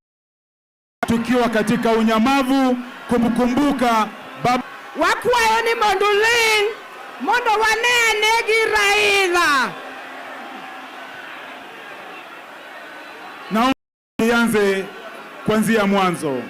tukiwa katika unyamavu kumkumbuka baba wakwayo ni monduling mondo wanene gi Raila. Naomba tuanze kuanzia mwanzo.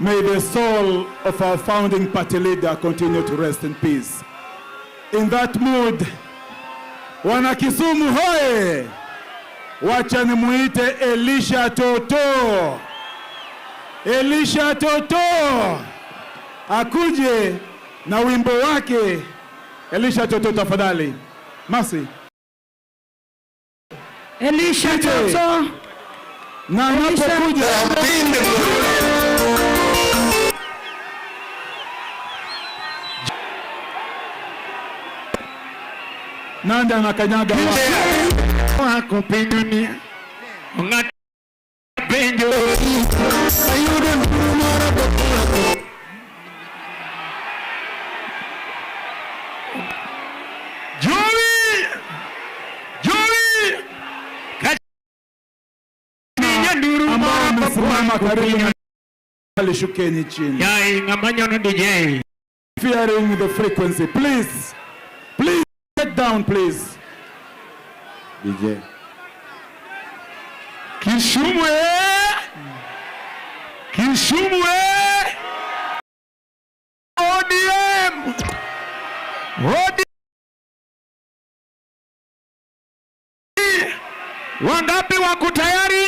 May the soul of our founding party leader continue to rest in peace. In that mood, wana Kisumu hoye! Wacha nimuite Elisha Toto. Elisha Toto akuje na wimbo wake. Elisha Toto tafadhali. Masi. Elisha Toto. Na anapokuja Nanda anakanyaga wako pendunia ngati penjo ambao wamesimama karibu na alishukeni chini. yai ngamanyono DJ Fearing the frequency, please get down, please. DJ Kisumu ODM wangapi wako tayari?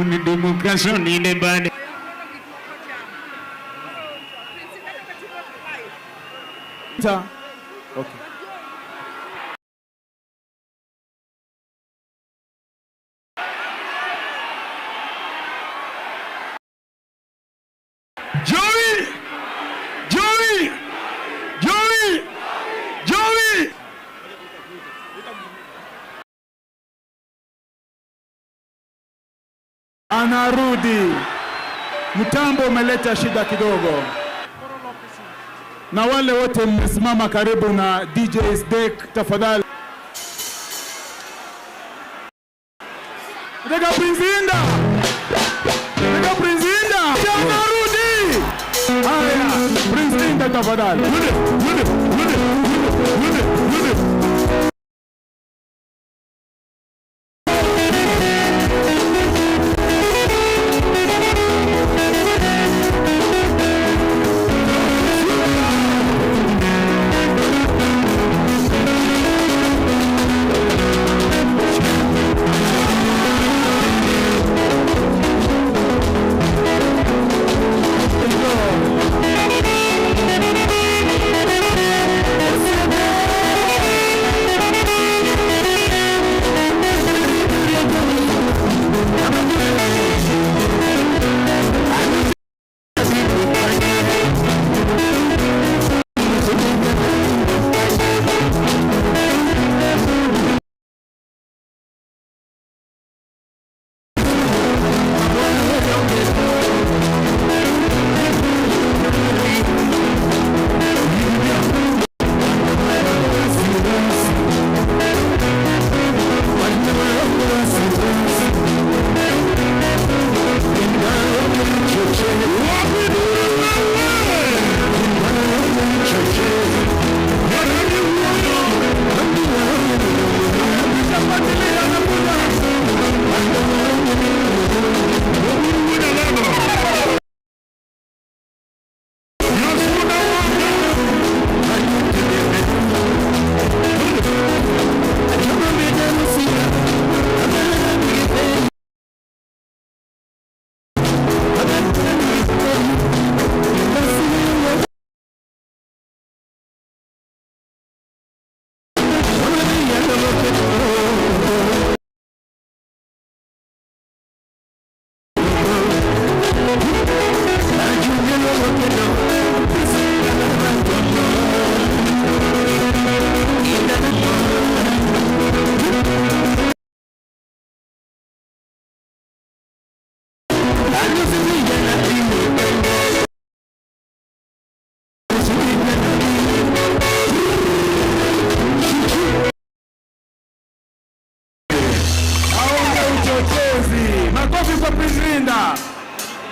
Ni demokrasia ni ndebane. Okay. anarudi. Mtambo umeleta shida kidogo. Na wale wote mmesimama karibu na DJ's deck, tafadhali. Nataka Prince Indah. Nataka Prince Indah. Anarudi. Haya, Prince Indah tafadhali.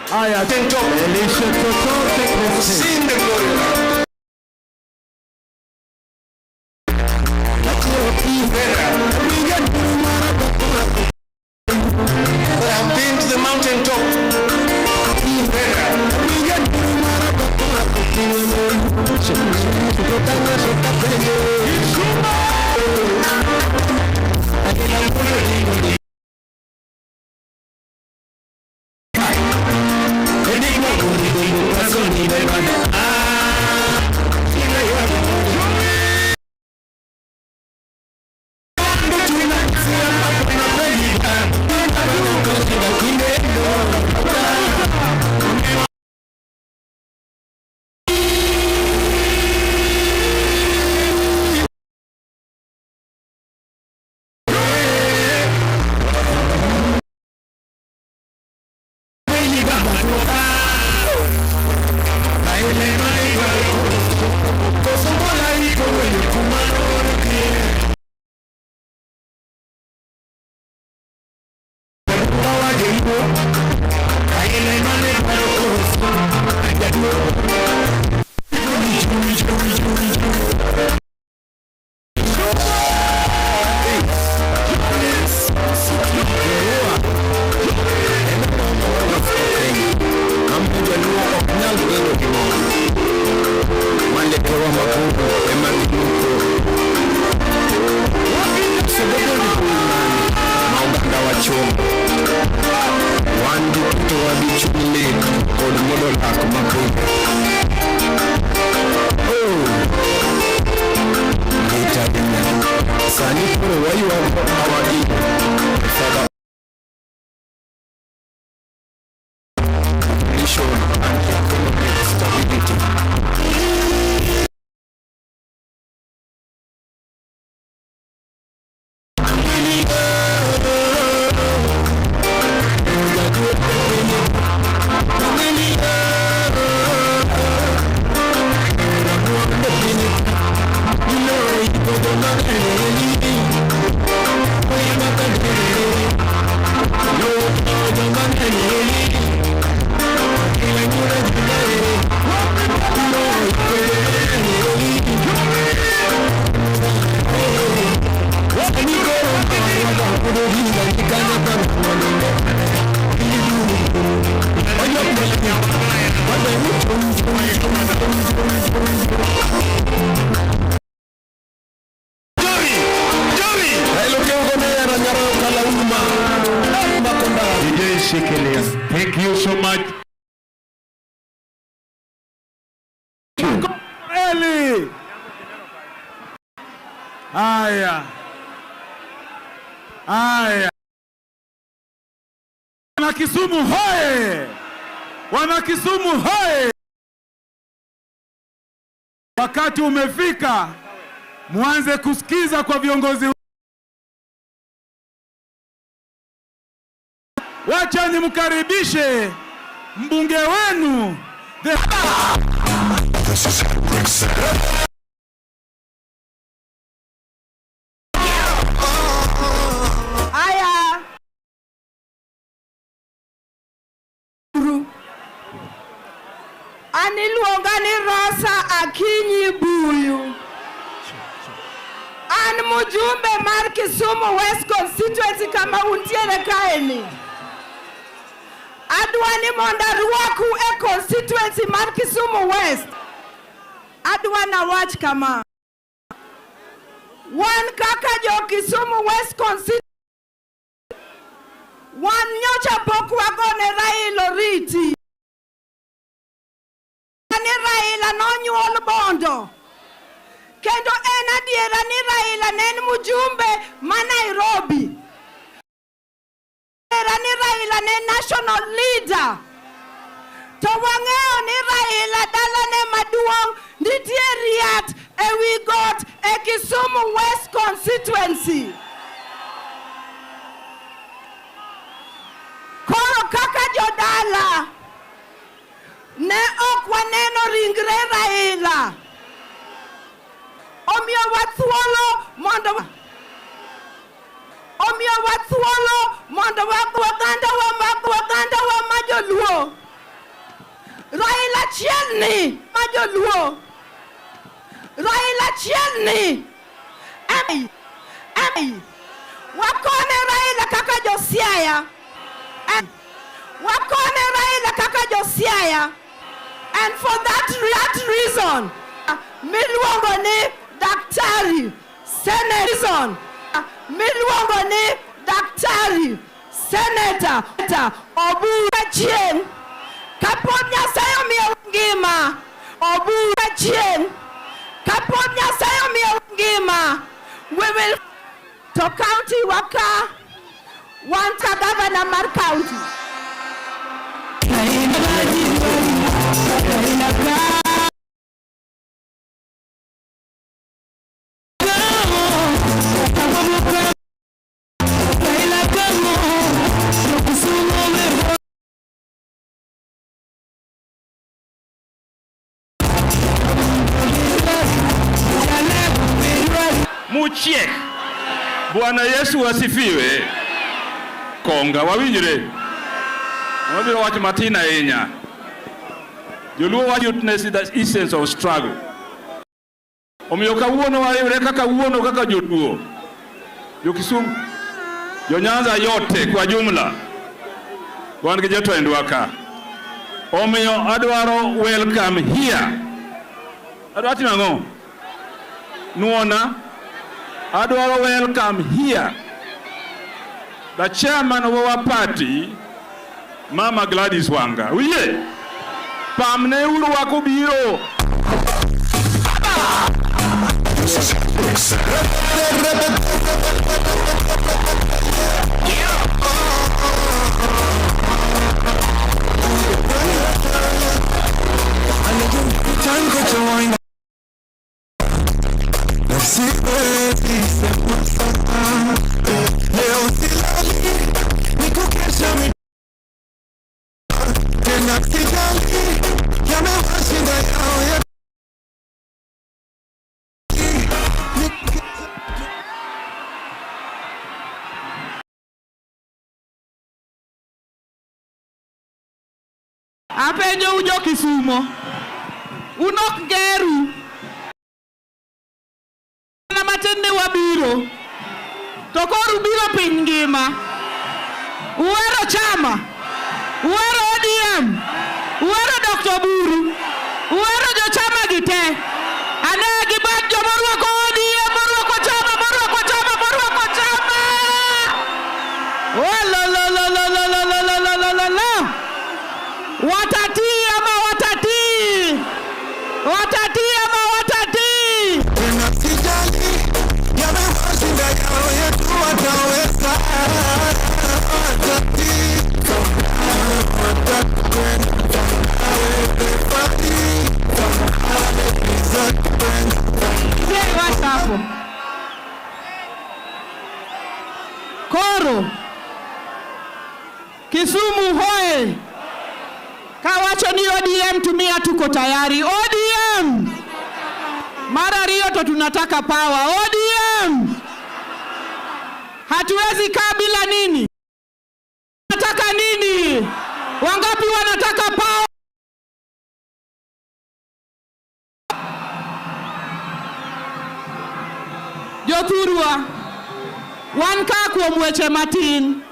Haya, Elisha Toto, sing the glory. I've been to the mountain top. Thank you so much. Eli. Haya. Wana Kisumu hoye! Wana Kisumu hoye! Wakati umefika muanze kusikiza kwa viongozi. Wacha nimkaribishe mbunge wenu Aya. Aniluonga ni Rosa Akinyi Buyu. An mujumbe mar Kisumu West constituency kama untiere kaeni. Adwani mondo arwaku e constituency mar Kisumu West. Adwana wach kama. Wan kaka jo Kisumu West constituency. Wan nyocha pok wagone Raila oriti. Ni Raila nonyuol bondo. Kendo en adiera ni Raila ne en mujumbe ma Nairobi. Ni Raila ne national leader. To wang'eyo ni Raila dalane maduong' nitie riat ewi got e Kisumu West constituency. Koro kaka jodala ne ok waneno ringre Raila. Omiyo wathuolo mondo waganda wa majoluo. Raila chielni majoluo. Raila chielni. Wakone Raila kaka josiaya. Wakone Raila kaka josiaya. And for that reason, miluongo ni Daktari Senator. Miluongo ni Daktari Senator Oburu Chien. Kapod Nyasaye omiyo ngima. Oburu Chien. Kapod Nyasaye omiyo ngima. We will to county waka want a governor mar county. Muchiek. Bwana Yesu asifiwe. Konga wawinjre. Wabiro wacho matin ahinya. Joluo wacho the essence of struggle. Omiyo kawuono wariwre kaka wuono kaka joluo. Jo Kisumu, jo Nyanza yote kwa jumla. Wan gi jotendwa ka. Omiyo adwaro welcome here. Adwaro timo ang'o? Nuona. Adwaro welcome here the chairman of our party, Mama Gladys Wanga. Uye, pamne uru wako biro. Apenjo ujo Kisumo. Unok geru. Na matende wabiro. Tokoru biro piny ngima. chama? Uhero chama? Uhero ODM? Uhero Dr. Buru? Uhero jo chama gite? Ane gibad jo morwako ODM, morwako chama, morwako chama, morwako chama! Oh, la. Watati ama watati? Watati ama watati? Unasijali yamewashinda yao yetu wataweza. Koro Kisumu hoye, kawacho ni ODM tumia tuko tayari. ODM mara rio to tunataka power. ODM hatuwezi kaa bila nini? Nataka nini? Wangapi wanataka power? Jothurwa wan ka kuom weche matin.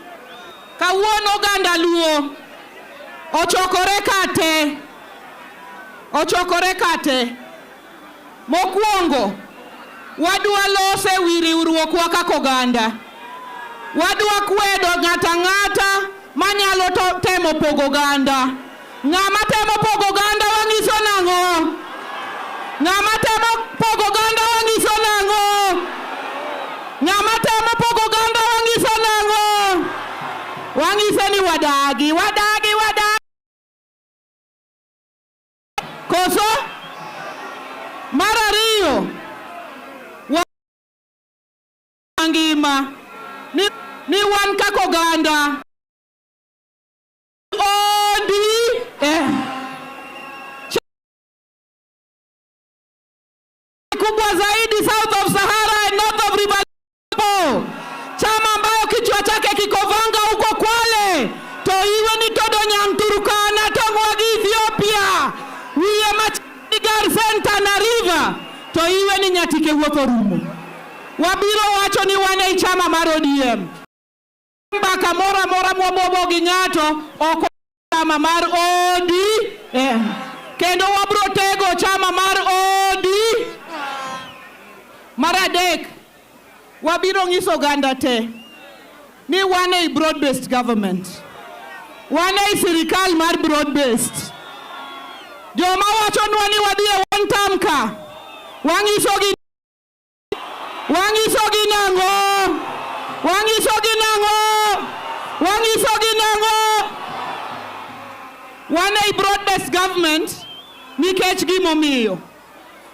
Kawuono ganda luo ochokore kate. Mokwongo wadwa lose wi riwruokwa kaka oganda. Wadwa kwedo ng'ata manyalo temo pogo oganda. Ng'ama temo pogo oganda wang'iso nang'o? Ng'ama temo pogo oganda wang'iso nang'o? Ng'ama temo pogo oganda wang'iso nang'o? Wang'ise ni wadagi. Koso mar ariyo ngima ni wan kaka oganda kubwa zaidi south of Sahara and north of River chama ambayo kichwa chake kikovanga huko Kwale to iwe ni todo Nyamturukana tongwagi Ethiopia wiye machigar center na river to iwe ni nyatike wuotho rumo. Wabiro wacho ni wane chama mar ODM mbaka mora mwomo gi ng'ato oko chama mar ODM kendo wabro tego chama mar ODM. Mar adek wabiro ng'iso oganda te ni wane broad based government, wane sirikal mar broad based. Joma wacho nwa ni wadhi e one term ka wang'iso gi nang'o? Wane broad based government nikech gimomiyo.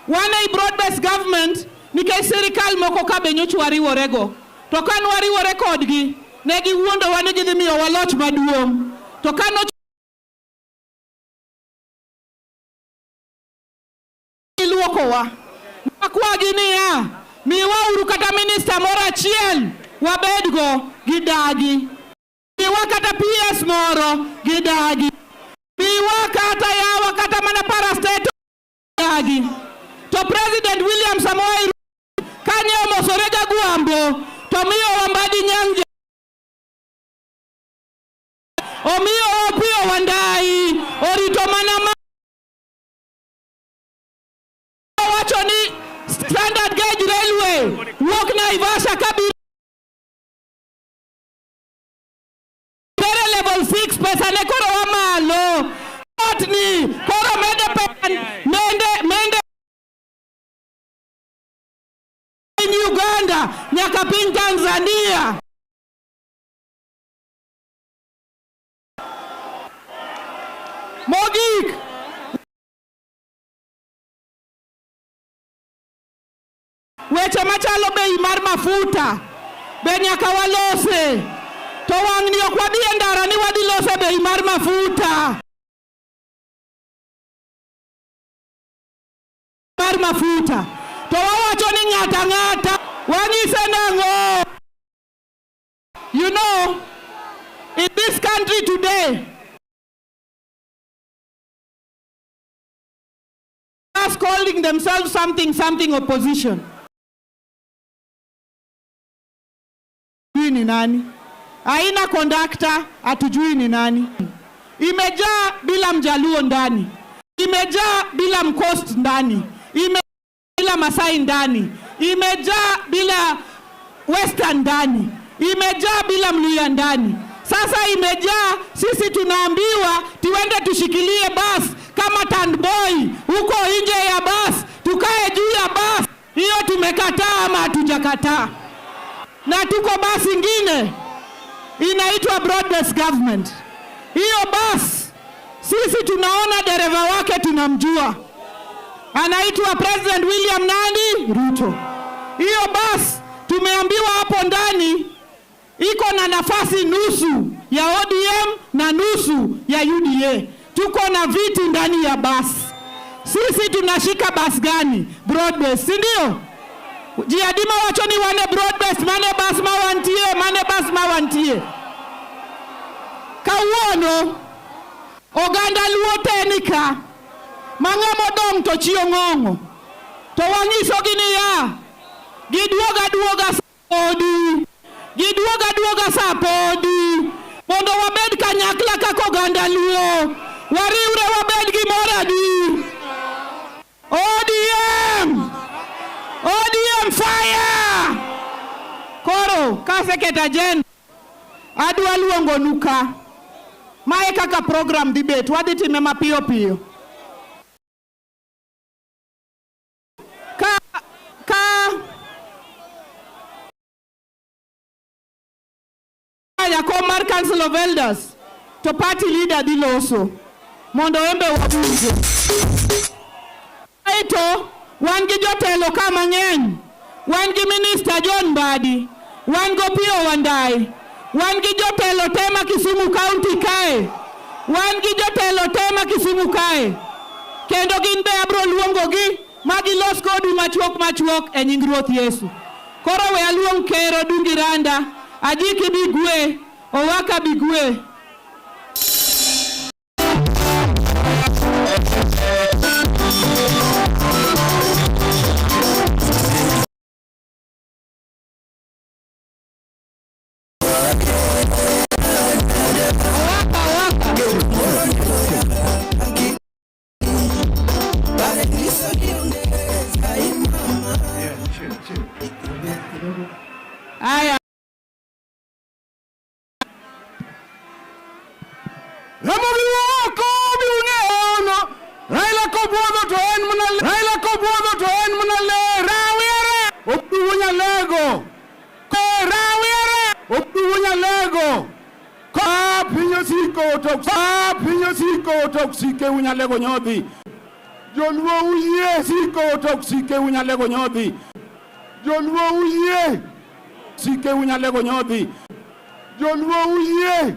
Wane broad based government nikech sirikal moko ka be nyocha wariworego. To kan wariwore kodgi ne giwuondo wane gidhi miyo waloch maduong'. To kan iluokowa makwagi niya miwa uru kata minister moro achiel wabedgo gidagi. Miwa kata PS moro gidagi. Miwa kata yawa kata mana parastate gidagi. To President William Samoei kanye omosorega Gwambo to miyo Wambadi Nyang'o omiyo Opiyo Wandayi orito mana wacho ni standard gauge railway wuok Naivasha kabiro level 6 pesa ne koro wamalo otni koro mende Uganda nyaka piny Tanzania. Mogik weche machalo bei mar mafuta be nyaka walose. To wang' ni ok wadhi e ndara ni wadhi lose bei mar mafuta. To wawacho ni ng'ata wang'ise nang'o? You know, in this country today, us calling themselves something opposition. Ni nani? haina kondakta, hatujui ni nani. Imejaa bila Mjaluo ndani, imejaa bila Mcoast ndani, imejaa bila Masai ndani, imejaa bila Western ndani, imejaa bila Mluya ndani. Sasa imejaa, sisi tunaambiwa tuende tushikilie bus kama tandboy huko nje ya bus, tukae juu ya bus. Hiyo tumekataa ama hatujakataa? Na tuko bus ingine inaitwa broad-based government. Hiyo bus sisi tunaona dereva wake tunamjua, anaitwa President William nani? Ruto. Hiyo bus tumeambiwa hapo ndani iko na nafasi nusu ya ODM na nusu ya UDA. Tuko na viti ndani ya bus. Sisi tunashika bus gani? Broad-based, si ndio? Jiadima wachoni wane broad-based, mane bus mawantie, mane bus mawantie. Kawuono oganda Luo tenika mang'amo dong to chiong'ong'o to wanyiso gini ya giduoga sapodi, giduoga sapodi mondo wabed kanyakla kaka oganda Luo, wariwre wabed gimoro adi. ODM fire. Koro kaseketa jen adwa luongo nuka mae kaka program debate wadhi time mapiyo piyo. Jakom mar Council of Elders to party leader dhi loso mondo embe wabunge. Aito wan gi jotelo ka mang'eny, wan gi Minister John Mbadi, wan go Opiyo Wandayi, wan gi jotelo tema Kisumu County kae, wan gi jotelo tema Kisumu kae, kendo gin be abro luongo gi magi los kodu machuok e nying Ruoth Yesu. Koro we aluong Kero Dungi Randa, Ajiki Bigwe, Owaka Bigwe. Aya. Raila kobuodho to en munale rawere obduwonya lego rawere obduwonya lego ka pinyo siko toksike unya lego nyodhi Joluo uye siko toksike unya lego nyodhi Joluo uye sike unya lego nyodhi Joluo uye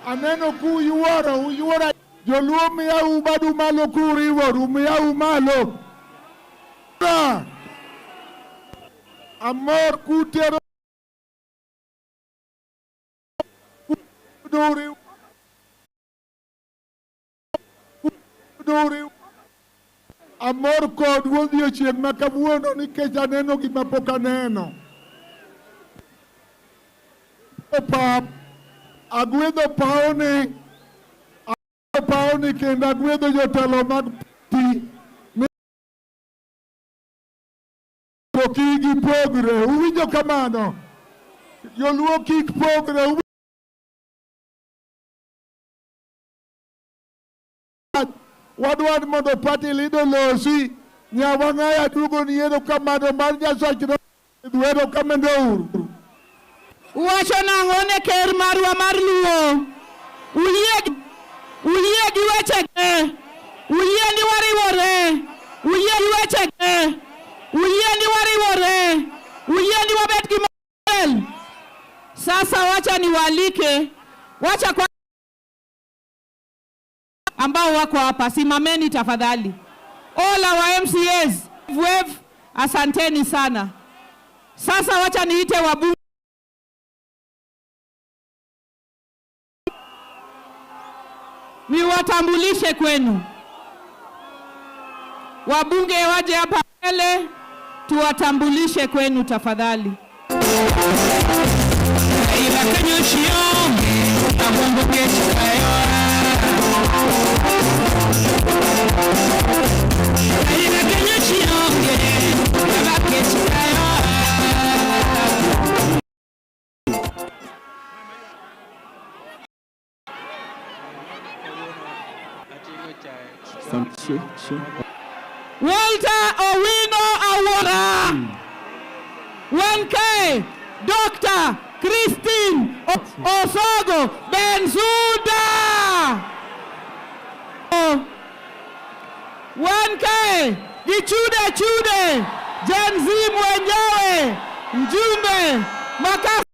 aneno ku yuoro Joluo miya ubadu malo kuriworu miya umalo amor kutero duri amor kod odiochieng' ma kawuono nikech aneno gima pok aneno. Pap agwedho pawni kendo agwedho jotelo mag pi kik pogre, uwinjo kamano? Joluo kik pogre. Wadwar mondo party leader losi nyawang'aya dugo ni erokamano mar Nyasaye erokamano uru. Uwacho nang'o ne ker marwa mar Luo? Uyie gi wechege, uyie ni wariwore, uyie gi wechege, uyie ni wariwore, uyie ni wabet gi model. Sasa wacha niwalike, wacha kwa ambao wako hapa, simameni tafadhali. All our MCAs, wave, asanteni sana. Sasa wacha niite wabunge. Ni wata tuwatambulishe kwenu. Wabunge waje hapa mbele tuwatambulishe kwenu tafadhali. Walter Owino Awora. 1K Dr. Christine Osogo Bensuda. 1K Gichude Gen Z mwenyewe mjumbe Makasi.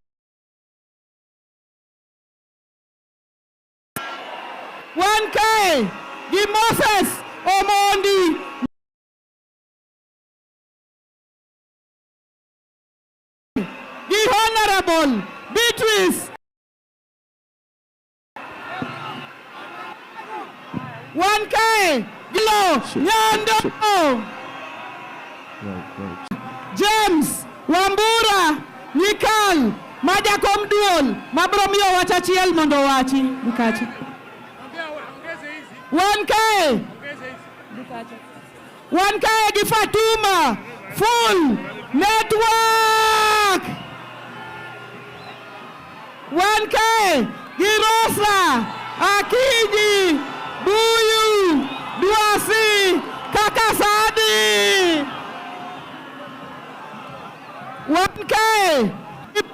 1K Moses Omondi. The Honorable Beatrice. 1K Gilo Nyando. James Wambura Nikal Majakom Duol Mabromio Wachachiel Mondo Wachi Bukachi. 1K 1K Gifatuma Full Network. 1K Girosa Akiji Buyu Duasi Kakasadi. 1K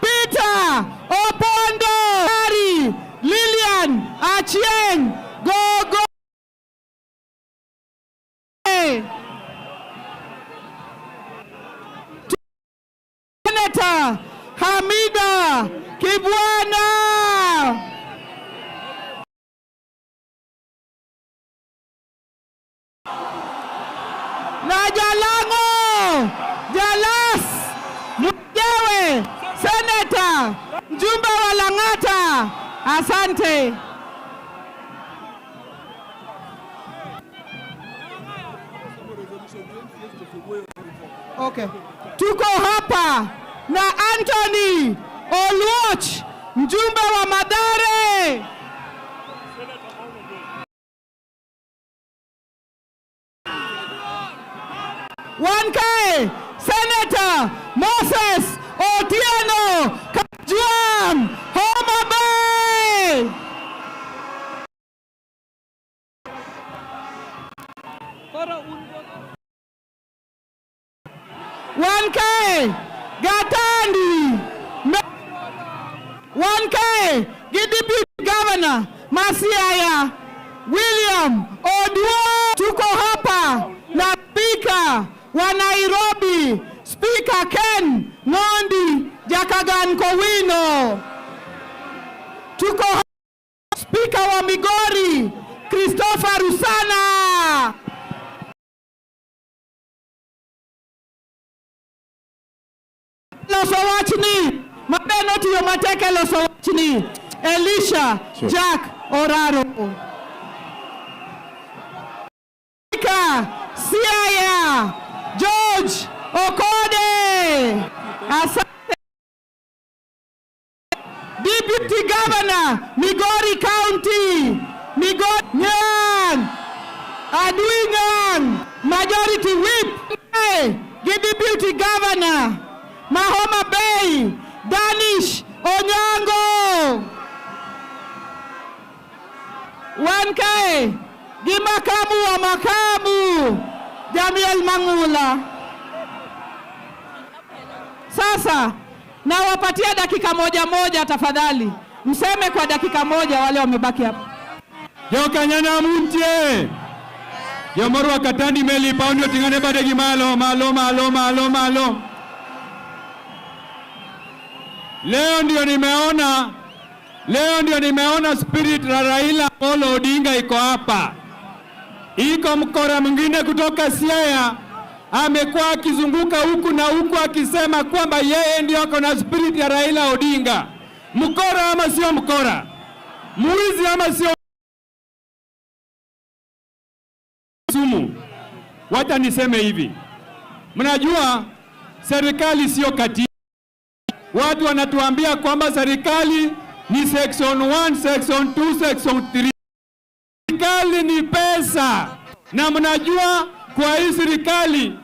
Peter Opondo Harry Lilian Achieng Gogo. Senator Hamida Kibwana. Na Jalango Jalas Mjewe Senator mjumbe wa Lang'ata. Asante. Okay. Tuko hapa na Anthony Oluoch mjumbe wa Mathare. K Senator Moses Otieno Kajwang Homa Bay. K Gatandi. 1K Deputy Governor Masiaya William Oduor. Tuko hapa na Speaker wa Nairobi, Speaker Ken Ngondi Jakagan Kowino. Tuko hapa Speaker wa Migori Christopher Rusana. Losowachni Mabeno tiyo mateke Losowachni Elisha Jack Oraro. Siaya George Okode. Asante. Deputy Governor Migori County Migori Nyan Adui Nyan Majority Whip. Deputy Governor Mahoma Bay Danish Onyango. 1K Gimakamu wa makamu Jamiel Mangula. Sasa nawapatia dakika moja tafadhali. Mseme kwa dakika moja wale wamebaki hapa. Jokanyana muntie. Yomorwa katandi meli paundi tingane bade gimalo malo. Leo ndio nimeona spirit la Raila Amolo Odinga iko hapa. Iko mkora mwingine kutoka Siaya amekuwa akizunguka huku na huku akisema kwamba yeye ndio ako na spirit ya Raila Odinga. Mkora ama sio mkora? Mwizi ama sio Kisumu, wacha niseme hivi. Mnajua serikali sio katiba. Watu wanatuambia kwamba serikali ni section 1, section 2, section 3. Serikali ni pesa. Na mnajua kwa hii serikali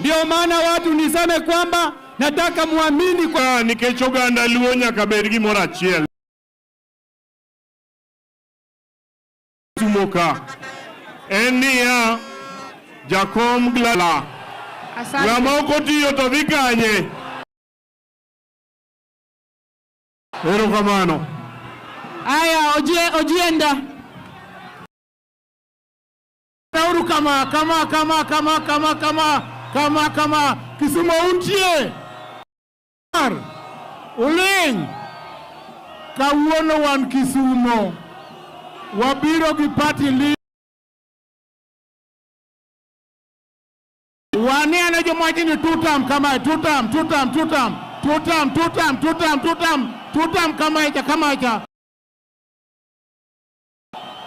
ndio maana watu niseme kwamba nataka muamini kwa nikechoganda luo nyaka bed gimoro achiel. Tumoka en niya jakom glala ng'ama ok otiyo to dhi kanye. Erokamano. Aya, ojienda. Nauru kama Kisumu untie. Uling. Kawuono wan Kisumu. Wabiro gi party leader. Wani ana jomoji ni tutam kama tutam kama icha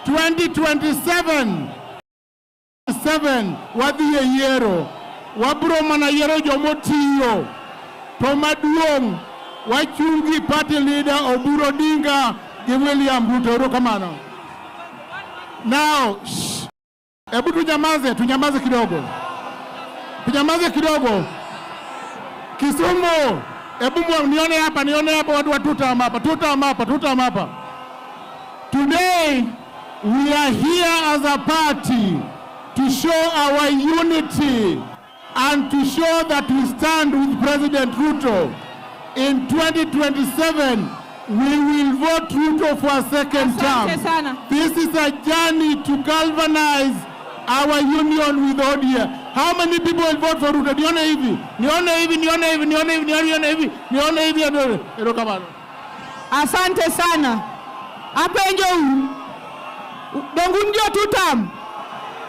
2027 wadhi e yiero, wabro mana yiero jomotiyo to maduong' wachungi party leader Oburu Odinga gi William Ruto. Erokamano. Now, hebu tunyamaze kidogo. Kisumu, hebu nione hapa watu wa tutam hapa. Today we are here as a party to show our unity and to show that we stand with President Ruto. In 2027, we will vote Ruto for a second term. This is a journey to galvanize our union with ODM. How many people will vote for Ruto? Nione hivi. Erokamano. Asante sana. Apenjo dongundio tutam.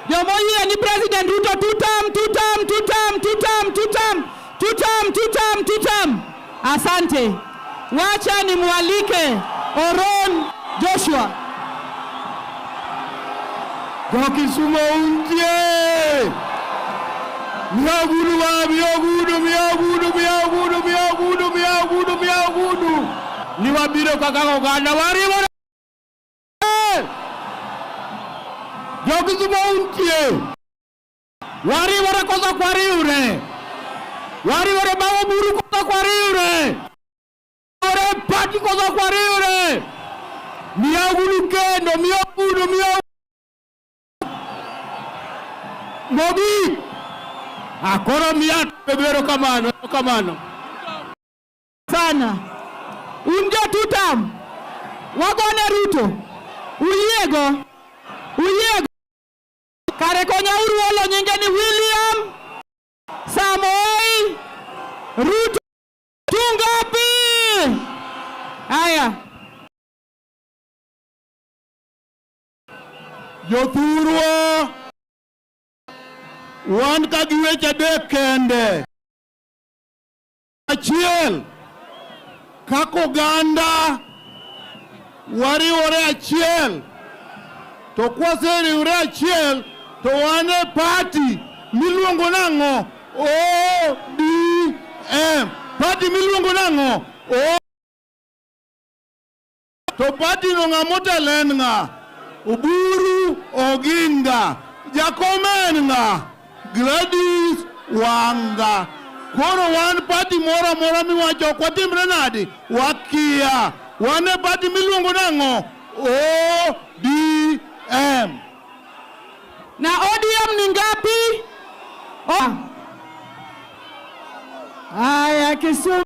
Jomoyi ni President Ruto tutam. Asante. Wacha ni mwalike Oron Joshua. Kwa Kisumu untie. Miagudu. Ni wabiro kakako ganda waribo. Kwa Kisumu untie. Waribo kosa kwa riure. Waribo bawo buru kosa kwa riure. Waribo pati kosa kwa riure. Miagudu kendo. Mogi. Akoro miatu bebero kamano. Sana. Unjo tutam. Wagone Ruto. Uyiego. Kare konya uruolo nyinge ni William Samoei Ruto. Tungapi. Aya. Jothurwa. Wan ka giweche dek kende. Achiel. Kako ganda. Wariwore achiel. To kwaseriwore achiel. To wane party. Miluongo nang'o? ODM. Party miluongo nang'o? To party no ng'amotelen ng'a? Oburu Oginga. Jakomen ng'a? Gladys Wanga. Koro wan party mora miwacho kwa timre nadi wakia. Wane party miluongo nang'o? ODM. Na ODM ni ngapi? Aya Kisumu.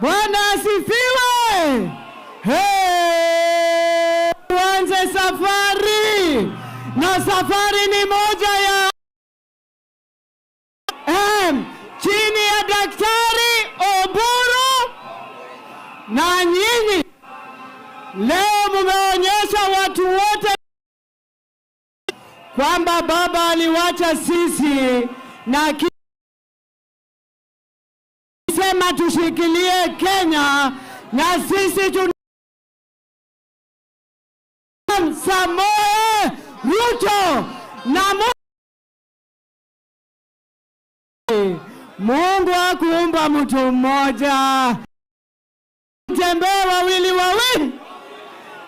Bwana asifiwe. Tuanze safari. Na safari ni moja ya chini ya Daktari Oburu na nyinyi. Leo mumeonyesha watu wote kwamba baba aliwacha sisi na sema tushikilie Kenya na sisi Samoei Ruto na Mungu hakuumba mtu mmoja, tembea wawili.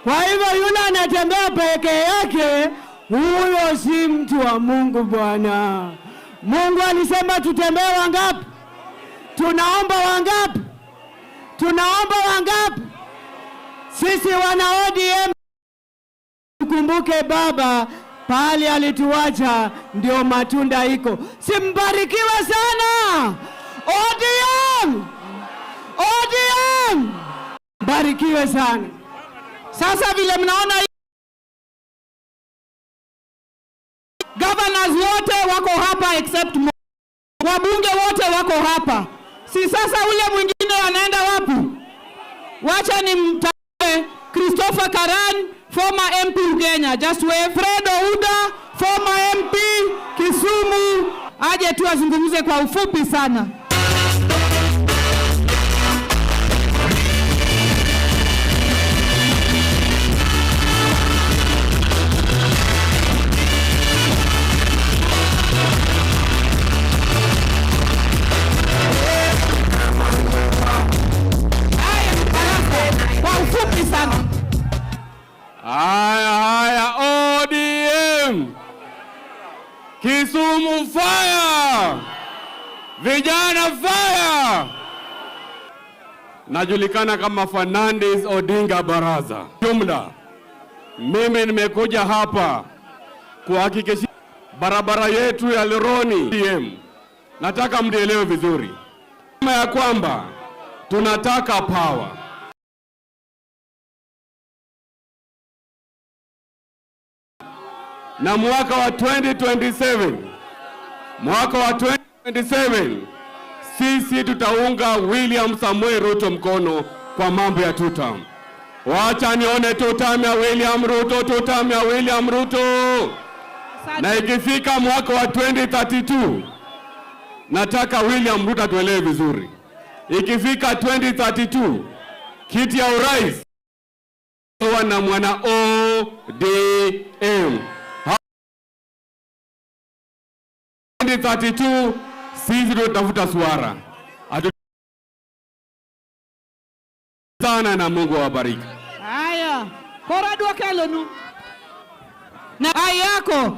Kwa hivyo yule anatembea peke yake, huyo si mtu wa Mungu bwana. Mungu alisema tutembee wangapi? Tunaomba wangapi? Tunaomba wangapi? Sisi wana ODM tukumbuke baba pahali alituacha, ndio matunda iko. Simbarikiwe sana ODM! ODM! Barikiwe sana. Sasa vile mnaona governors wote wako hapa except wabunge wote wako hapa. Si sasa ule mwingine anaenda wapi? Wacha nimtaje Christopher Karan, former MP Ugenya. Just wait. Fred Ouda, former MP Kisumu, aje tu azungumze kwa ufupi sana. Haya, ODM Kisumu fire! Vijana fire! Najulikana kama Fernandez Odinga Baraza. Jumla, mimi nimekuja hapa kuhakikisha barabara yetu ya Lironi ODM. Nataka mnielewe vizuri ya kwamba tunataka power. Na mwaka wa 2027 sisi tutaunga William Samoei Ruto mkono kwa mambo ya tutam. Wacha nione tutam ya William Ruto, tutam ya William Ruto. Na ikifika mwaka wa 2032 nataka William Ruto atuelewe vizuri. Ikifika 2032 kiti ya urais na mwana ODM. 2032 sisi tutafuta suara. Sana na Mungu awabariki. Haya, kora duakelo nu. Na ayako.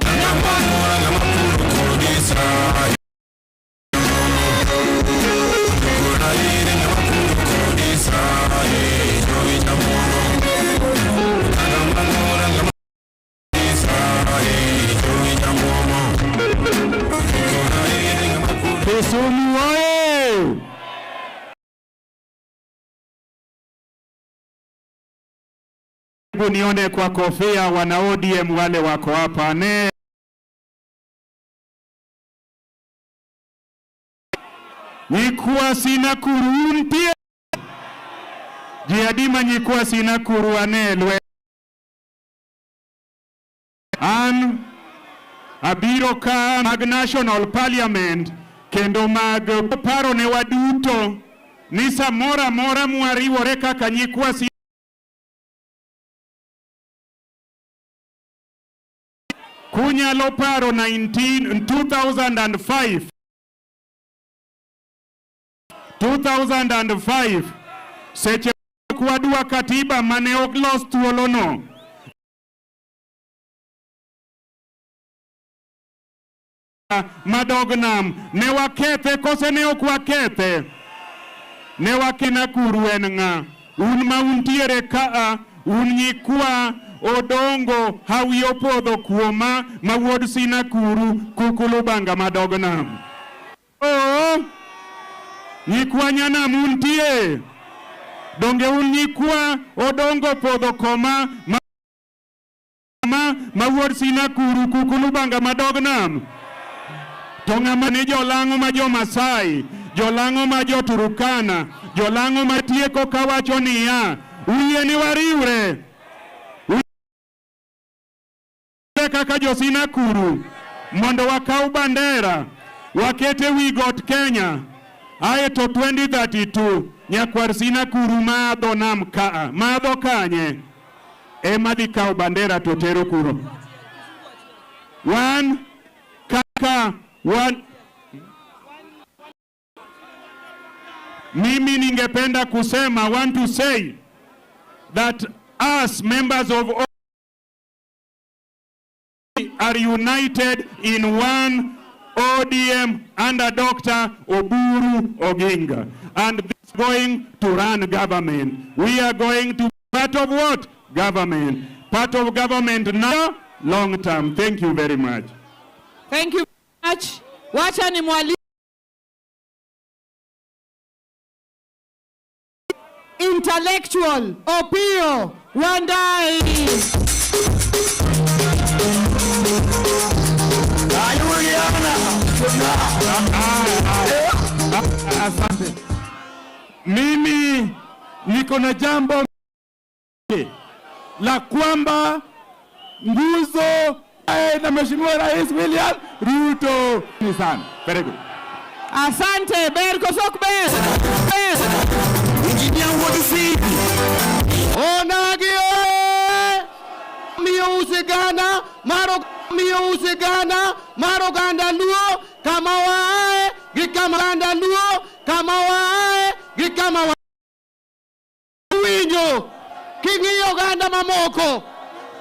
Kisumu oye! Nione kwa kofia wana ODM wale wako hapa. Nyikwa sina kuruntie. Jiadima nyikwa sina kuruanelwe. An abiro ka mag National Parliament kendo mag paro ne waduto ni samora mora mwariwore kaka nyikwa sina kunyalo paro 2005 seche kwadwa katiba mane ok los thuolono Madognam ne wakethe kose ne ok wakethe ne wakina kuru en ng'a un ma untiere kaa un nyikwa Odongo hawi opodho kuoma ma wuod Sinakuru Kukulu Banga Madognam. Nyikwa Nyanam untie. Donge un nyikwa Odongo podho koma ma wuod Sinakuru Kukulu Banga Madognam. Tong'ama ne jolango ma jo Masai, jolango ma jo Turukana, jolango ma tieko kawacho niya, uye ni wariwre. Kaka jo Sinakuru mondo wakau bandera wakete wi got Kenya Aye to 2032 nyakwar sina kuru madho nam kaa. Madho kanye. Ema dhi kao bandera to tero kuro. One kaka one. Mimi ningependa kusema, I want to say that us members of are united in one ODM under Dr. Oburu Oginga, and this is going to run government. We are going to be part of what? Government. Part of government now, long term. Thank you very much. Thank you very much. Wacha ni mwalimu intellectual Opiyo Wandayi. Asante. Mimi niko na jambo la kwamba nguzo na Mheshimiwa Rais William Ruto ni sana. Very good. Asante. Ber kosok ber. Engineer what is it? Onagio miusigana maro ganda luo kama wae gikama ganda luo kama wae gikama wae winyo kingiyo ganda mamoko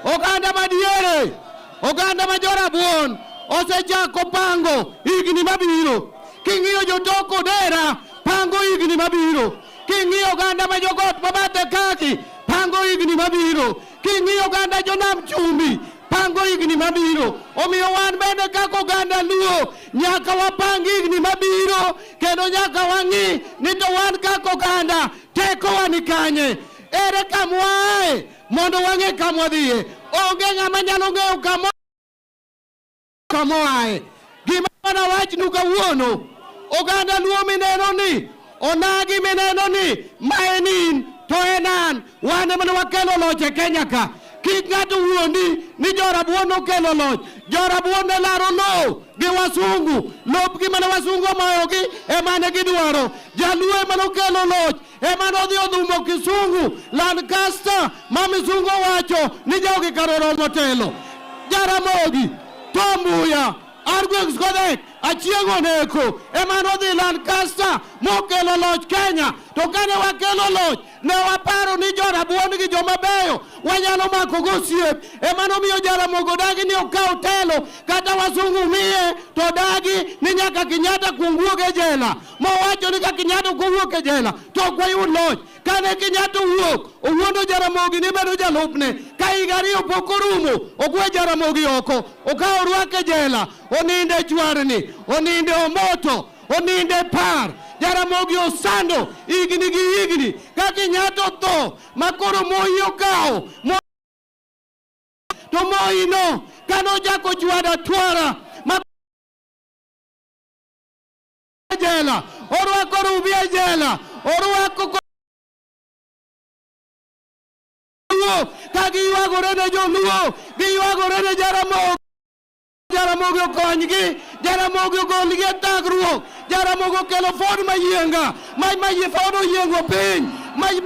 oganda madiere oganda majora buon osechako pango igni mabiro kingiyo jotoko dera pango igni mabiro kingiyo ganda majogot mabate kaki pango igni mabiro kingiyo ganda jonam chumbi pango igni mabiro omiyo wan bende kako ganda luo nyaka wapang igni mabiro kendo nyaka wangi ni to wan kako ganda teko wani kanye ere kamwae mondo wange kamwadhie onge ng'ama nyalo ng'eyo kamoae gima wana wachnu kawuono oganda luo mineno ni onagi mineno ni maenin to enan wane mane wakelo loch e Kenya ka kik ng'ato wuondi ni jorabuon okelo loch. Jorabuon ne laro lo gi wasungu lopgi mane wasungu omayogi emane gidwaro. Jaluo emane okelo loch emane odhi odhumo Kisungu Lancaster ma misungu wacho ni jogi karoro motelo. Jaramogi Tombuya Argwex Kodek Achieng' Oneko emane odhi Lancaster mokelo loch Kenya. To kane wakelo loch ne waparo ni jorabuon gi joma beyo wanyalo mako gosiep emane omiyo Jaramogi dagi ni okaw telo kata wasungu miye to dagi ni nyaka Kenyatta kuwuok e jela mowacho ni ka Kenyatta kuwuok e jela to ok wayud loch. Kane Kenyatta owuok owuondo Jaramogi ni bedo jalupne ka higa ariyo pok orumo ogwe Jaramogi oko okaw orwak e jela oninde chwarni oninde Omoto oninde Par. Jaramogi osando igni gi igni ka Kenyatta tho makoro Moi okawo to Moi no kano jako chwada twara jela orwako Rubia jela orwako ka giywagore ne joluo giywagore ne Jaramogi okonygi Jaramogi ogolgi e thagruok Jaramogi okelo Ford Mayienga Ford oyiengo piny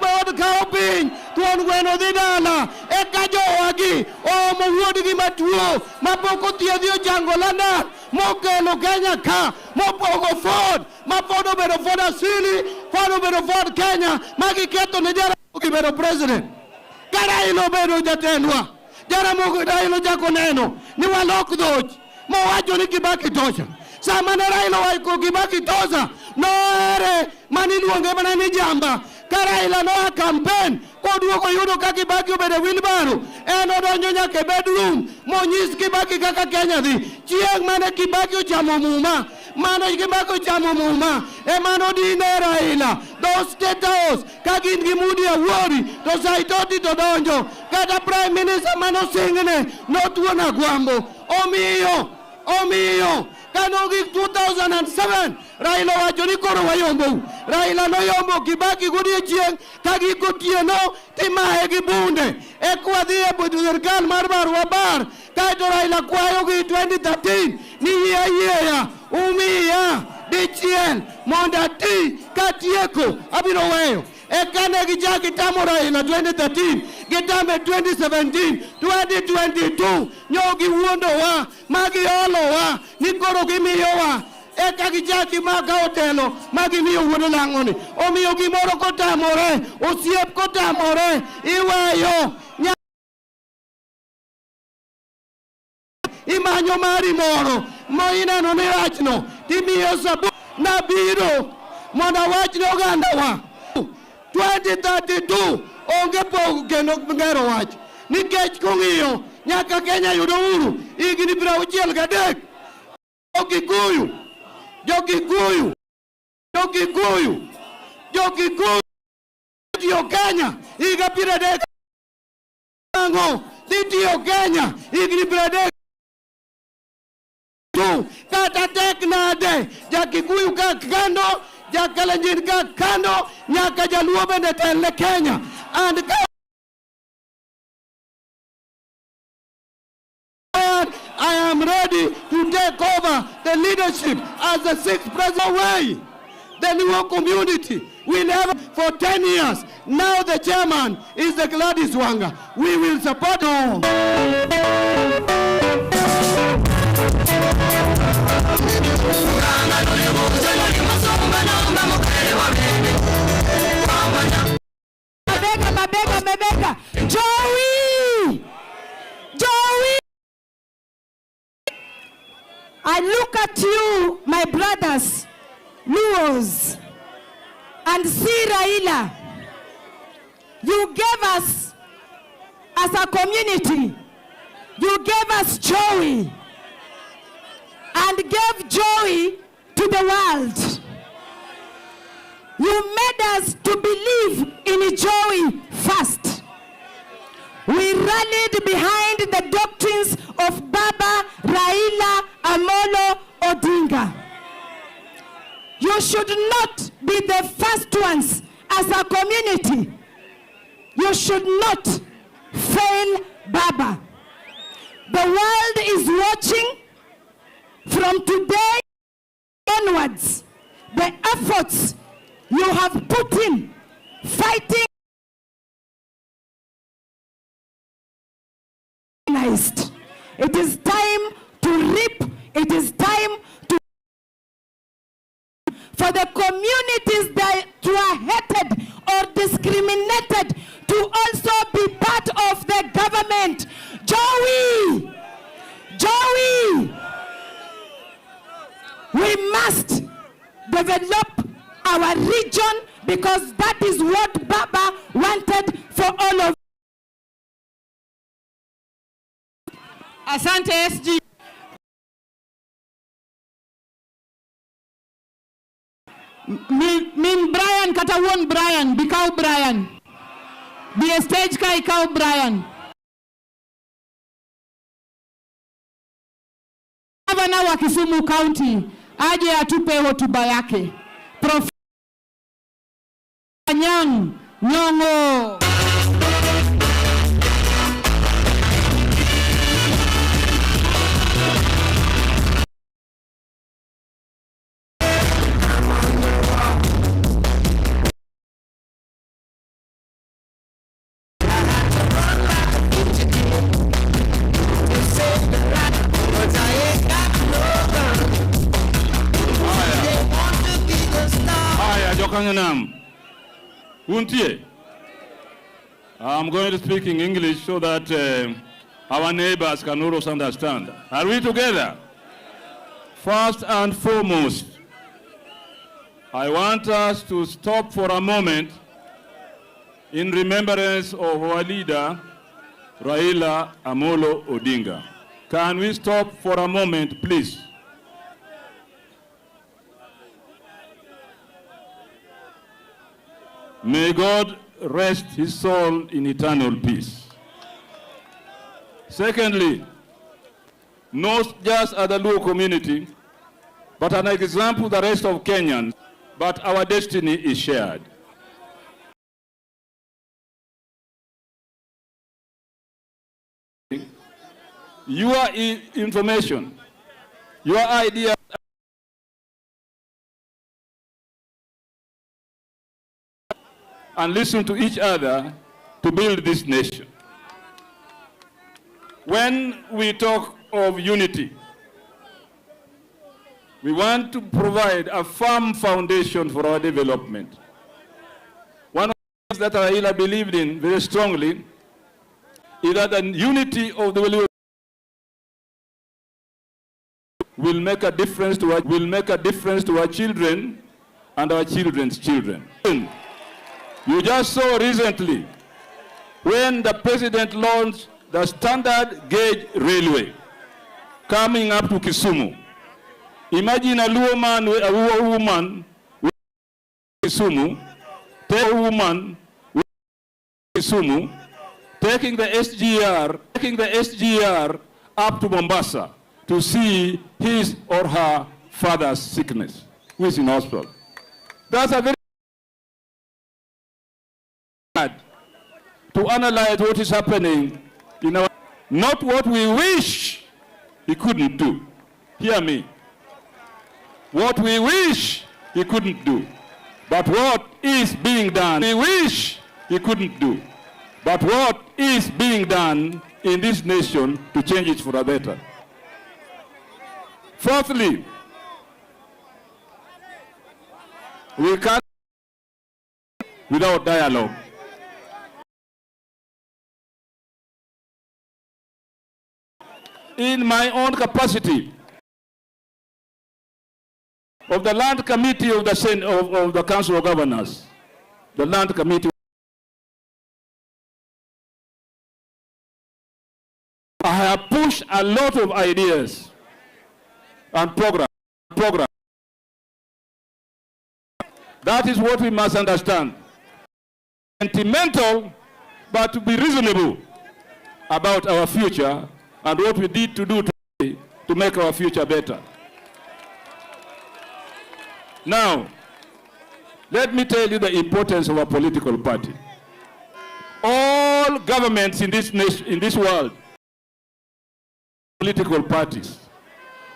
Ford kawo piny thuon gweno dhi dala eka jowagi oomo wuodgi matuo mapok othiedhi ochango London mokelo Kenya ka mopogo Ford ma Ford obedo Ford asili Ford obedo Ford Kenya magiketo ne Jaramogi bedo president. Ka Raila obedo jatendwa Jaramogi Raila jako neno ni walok dhoch mowacho ni Kibaki tosha. Sama ne Raila waiko Kibaki tosha noere maniluonge mana ni jamba. Ka Raila noa campaign koduogo yudo ka Kibaki obedo wheelbarrow en odonjo nyaka e bedroom monyis Kibaki kaka Kenya dhi. Chieng' mane Kibaki ochamo muma emano dine Raila those State House ka gin gi Mudi Awuori to Saitoti to donjo kata Prime Minister mano singne notuon agwambo omiyo kano gi 2007 Raila wacho ni koro wayombou. Raila noyombo Kibaki godiechieng' ka gikotieno timaye gi bunde ekwadhi e bwedo sirkal mar Barua Bar kaeto Raila kwayo gi 2013 ni yieya umiya dichiel monda ti katieko abiro weyo. Ekane gijaki tamo Raila 2013, gitame 2017, 2022, nyogi wuondo wa, magi olo wa, nikoro gimiyo wa. Eka gijaki maga otelo, magi miyo wuondo lang'oni. Omiyo gimoro kotamore, osiep kotamore, iweyo. Imanyo mari moro, moineno ni rachno, timiyo sabu na biro, mona wachno oganda wa. 2032 onge pogo kendo ngero wach nikech kong'iyo nyaka Kenya yudo uhuru higni 63. Jokikuyu tiyo Kenya higa 30 ang'o tiyo Kenya higni 30 kata tek nade Jakikuyu ka kando Jakalenjin ka kando nyaka Jaluo bende tele Kenya and I am ready to take over the leadership as the 6th president way. The Luo community will have for 10 years. Now the chairman is the Gladys Wanga. We will support her. Mabega. Joey! I look at you, my brothers, Luos, and see Raila. You gave us, as a community, you gave us Joey, and gave Joey to the world. You made us to believe in Joey first. We rallied behind the doctrines of Baba Raila Amolo Odinga. You should not be the first ones as a community. You should not fail Baba. The world is watching from today onwards. The efforts you have put in fighting organized. It is time to reap. It is time to for the communities that were hated or discriminated to also be part of the government. Joey, we must develop our region because that is what Baba wanted for all of us. Asante SG. Min Brian kata won Brian, bikau Brian. Be a stage ka ikau Brian. Gavana wa Kisumu County aje atupe hotuba yake. Prof. Anyang' Nyong'o. I'm going to speak in English so that our neighbors can also understand. Are we together? First and foremost, I want us to stop for a moment in remembrance of our leader, Raila Amolo Odinga. Can we stop for a moment, please? May God rest his soul in eternal peace. Secondly, not just as the Luo community, but an example the rest of Kenyans, but our destiny is shared. Your information, your idea and listen to each other to build this nation. When we talk of unity, we want to provide a firm foundation for our development. One of the things that Raila believed in very strongly is that the unity of the world will make a difference to our children and our children's children. You just saw recently when the president launched the standard gauge railway coming up to Kisumu. Imagine a woman with Kisumu, taking the SGR up to Mombasa to see his or her father's sickness, who is in hospital. That's a very bad to analyze what is happening in our, not what we wish he couldn't do. Hear me. What we wish he couldn't do, but what is being done. We wish he couldn't do, but what is being done in this nation to change it for the better. Fourthly, we can't without dialogue. In my own capacity of the Land Committee of the Council of Governors, the Land Committee, I have pushed a lot of ideas and program. That is what we must understand. Sentimental, but to be reasonable about our future and what we need to do today to make our future better. Now, let me tell you the importance of a political party. All governments in this nation, in this world, political parties.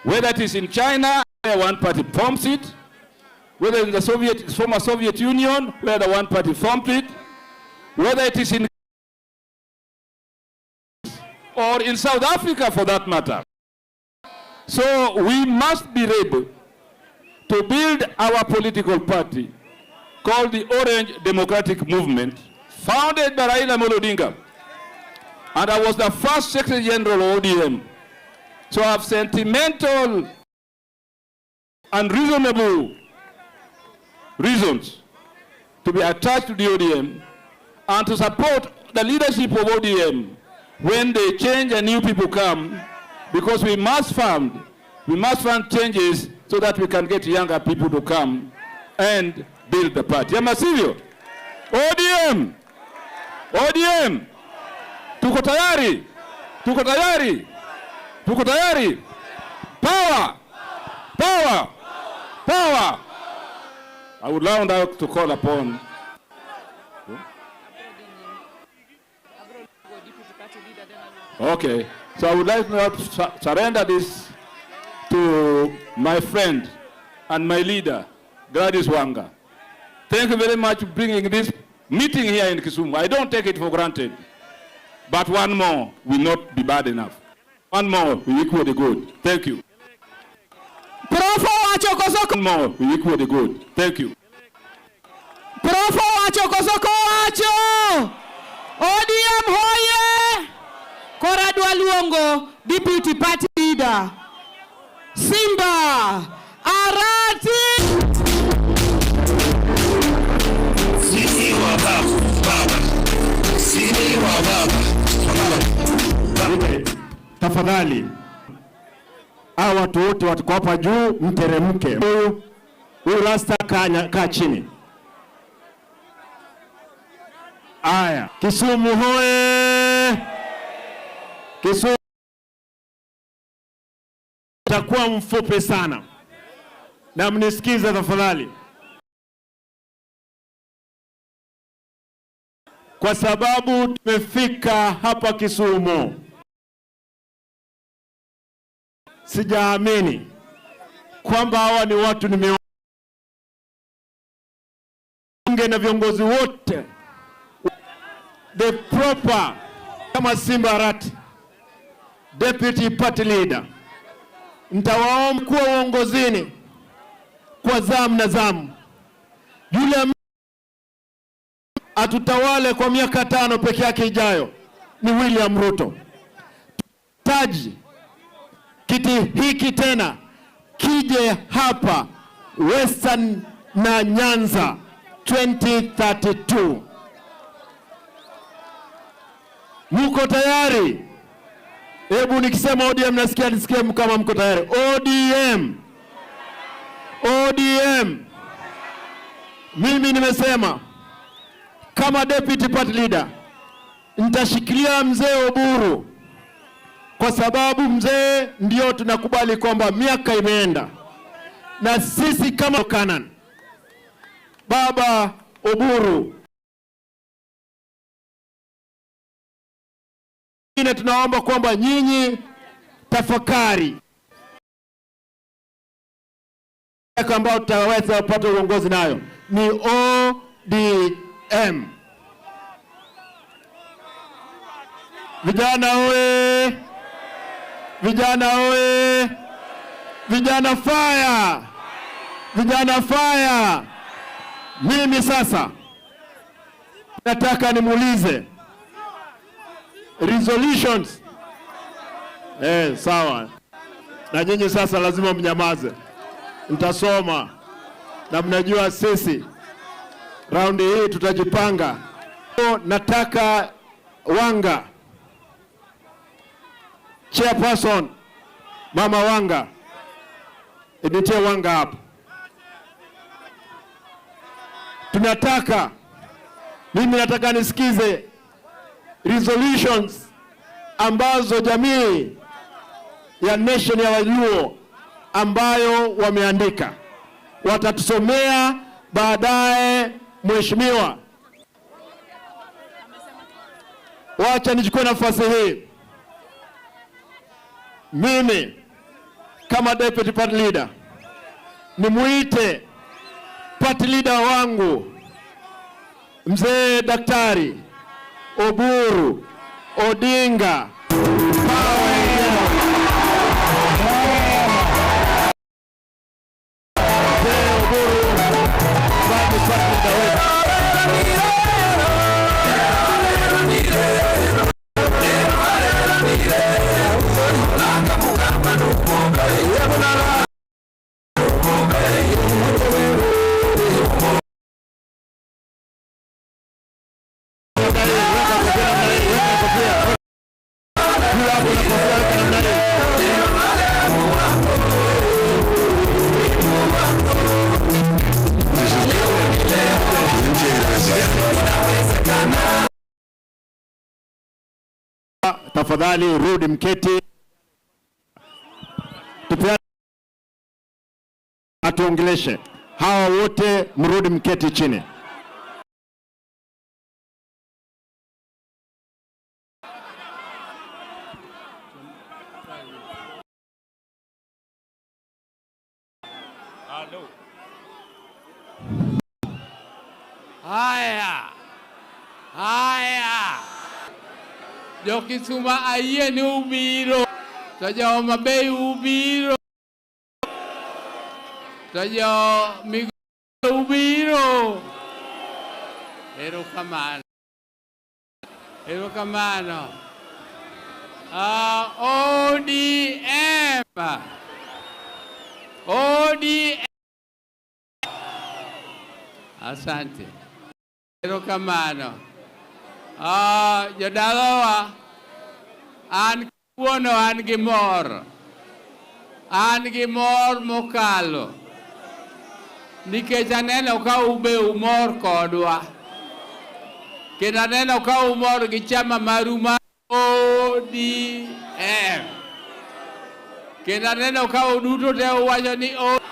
Whether it is in China, where one party forms it, whether in the former Soviet Union, where the one party formed it, whether it is in or in South Africa for that matter. So we must be able to build our political party called the Orange Democratic Movement, founded by Raila Amolo Odinga. And I was the first Secretary General of ODM. So I have sentimental and reasonable reasons to be attached to the ODM and to support the leadership of ODM when they change and new people come, because we must fund changes so that we can get younger people to come and build the party. Amasivyo? ODM! ODM! Tuko tayari? Tuko tayari? Tuko tayari? Power! Power! Power! I would now like to call upon okay, so I would like to surrender this to my friend and my leader, Gladys Wanga. Thank you very much for bringing this meeting here in Kisumu. I don't take it for granted. But one more will not be bad enough. One more will equal the good. Thank you. One more will equal the good. Thank you. Profo wacho kosoko wacho. ODM hoye. Kora dwa luongo Deputy Party Leader Simba Arati. Sisi wa baba. Sisi wa baba. Tafadhali, hawa watu wote watakuwa hapa juu, mteremke. Huyu rasta kaa chini. Aya, Kisumu hoye! Kisumu takuwa mfupi sana, na mnisikize tafadhali, kwa sababu tumefika hapa Kisumu. Sijaamini kwamba hawa ni watu wabunge na viongozi wote the proper kama Simba Arati deputy party leader, nitawaomba kuwa uongozini kwa zamu na zamu. Yule atutawale kwa miaka 5 peke yake ijayo ni William Ruto. Taji kiti hiki tena kije hapa Western na Nyanza 2032. Muko tayari? Hebu nikisema ODM nisikie kama mko tayari. ODM. ODM. Mimi nimesema kama deputy party leader nitashikilia mzee Oburu, kwa sababu mzee ndio tunakubali kwamba miaka imeenda, na sisi kama Kanan Baba Oburu tunaomba kwamba nyinyi tafakari ambao tutaweza kupata uongozi nayo ni ODM. Vijana oye! Vijana oye! Vijana fire! Vijana fire! Mimi sasa nataka nimuulize resolutions. Sawa. Na nyinyi sasa lazima mnyamaze. Nitasoma. Na mnajua sisi raundi hii tutajipanga. Nataka Wanga, chairperson Mama Wanga, nitie Wanga hapa. Mimi nataka nisikize resolutions ambazo jamii ya nation ya Waluo ambayo wameandika, watatusomea baadaye. Mheshimiwa, wacha nichukue nafasi hii mimi kama deputy party leader nimuite party leader wangu mzee Daktari Oburu Odinga. Tafadhali rudi mketi. Atuongeleshe. Hawa wote mrudi mketi chini. Hello. Haya. Jokisuma ayie ni ubiro. Taja Homa Bay ubiro. Taja Migori ubiro. Erokamano. ODM. Asante. Erokamano. Jodalawa, an kuono an gi mor mokalo, nikech aneno ka ube umor kodwa, kendo aneno ka umor gi chama maru mar ODM, kendo aneno ka uduto te uwacho ni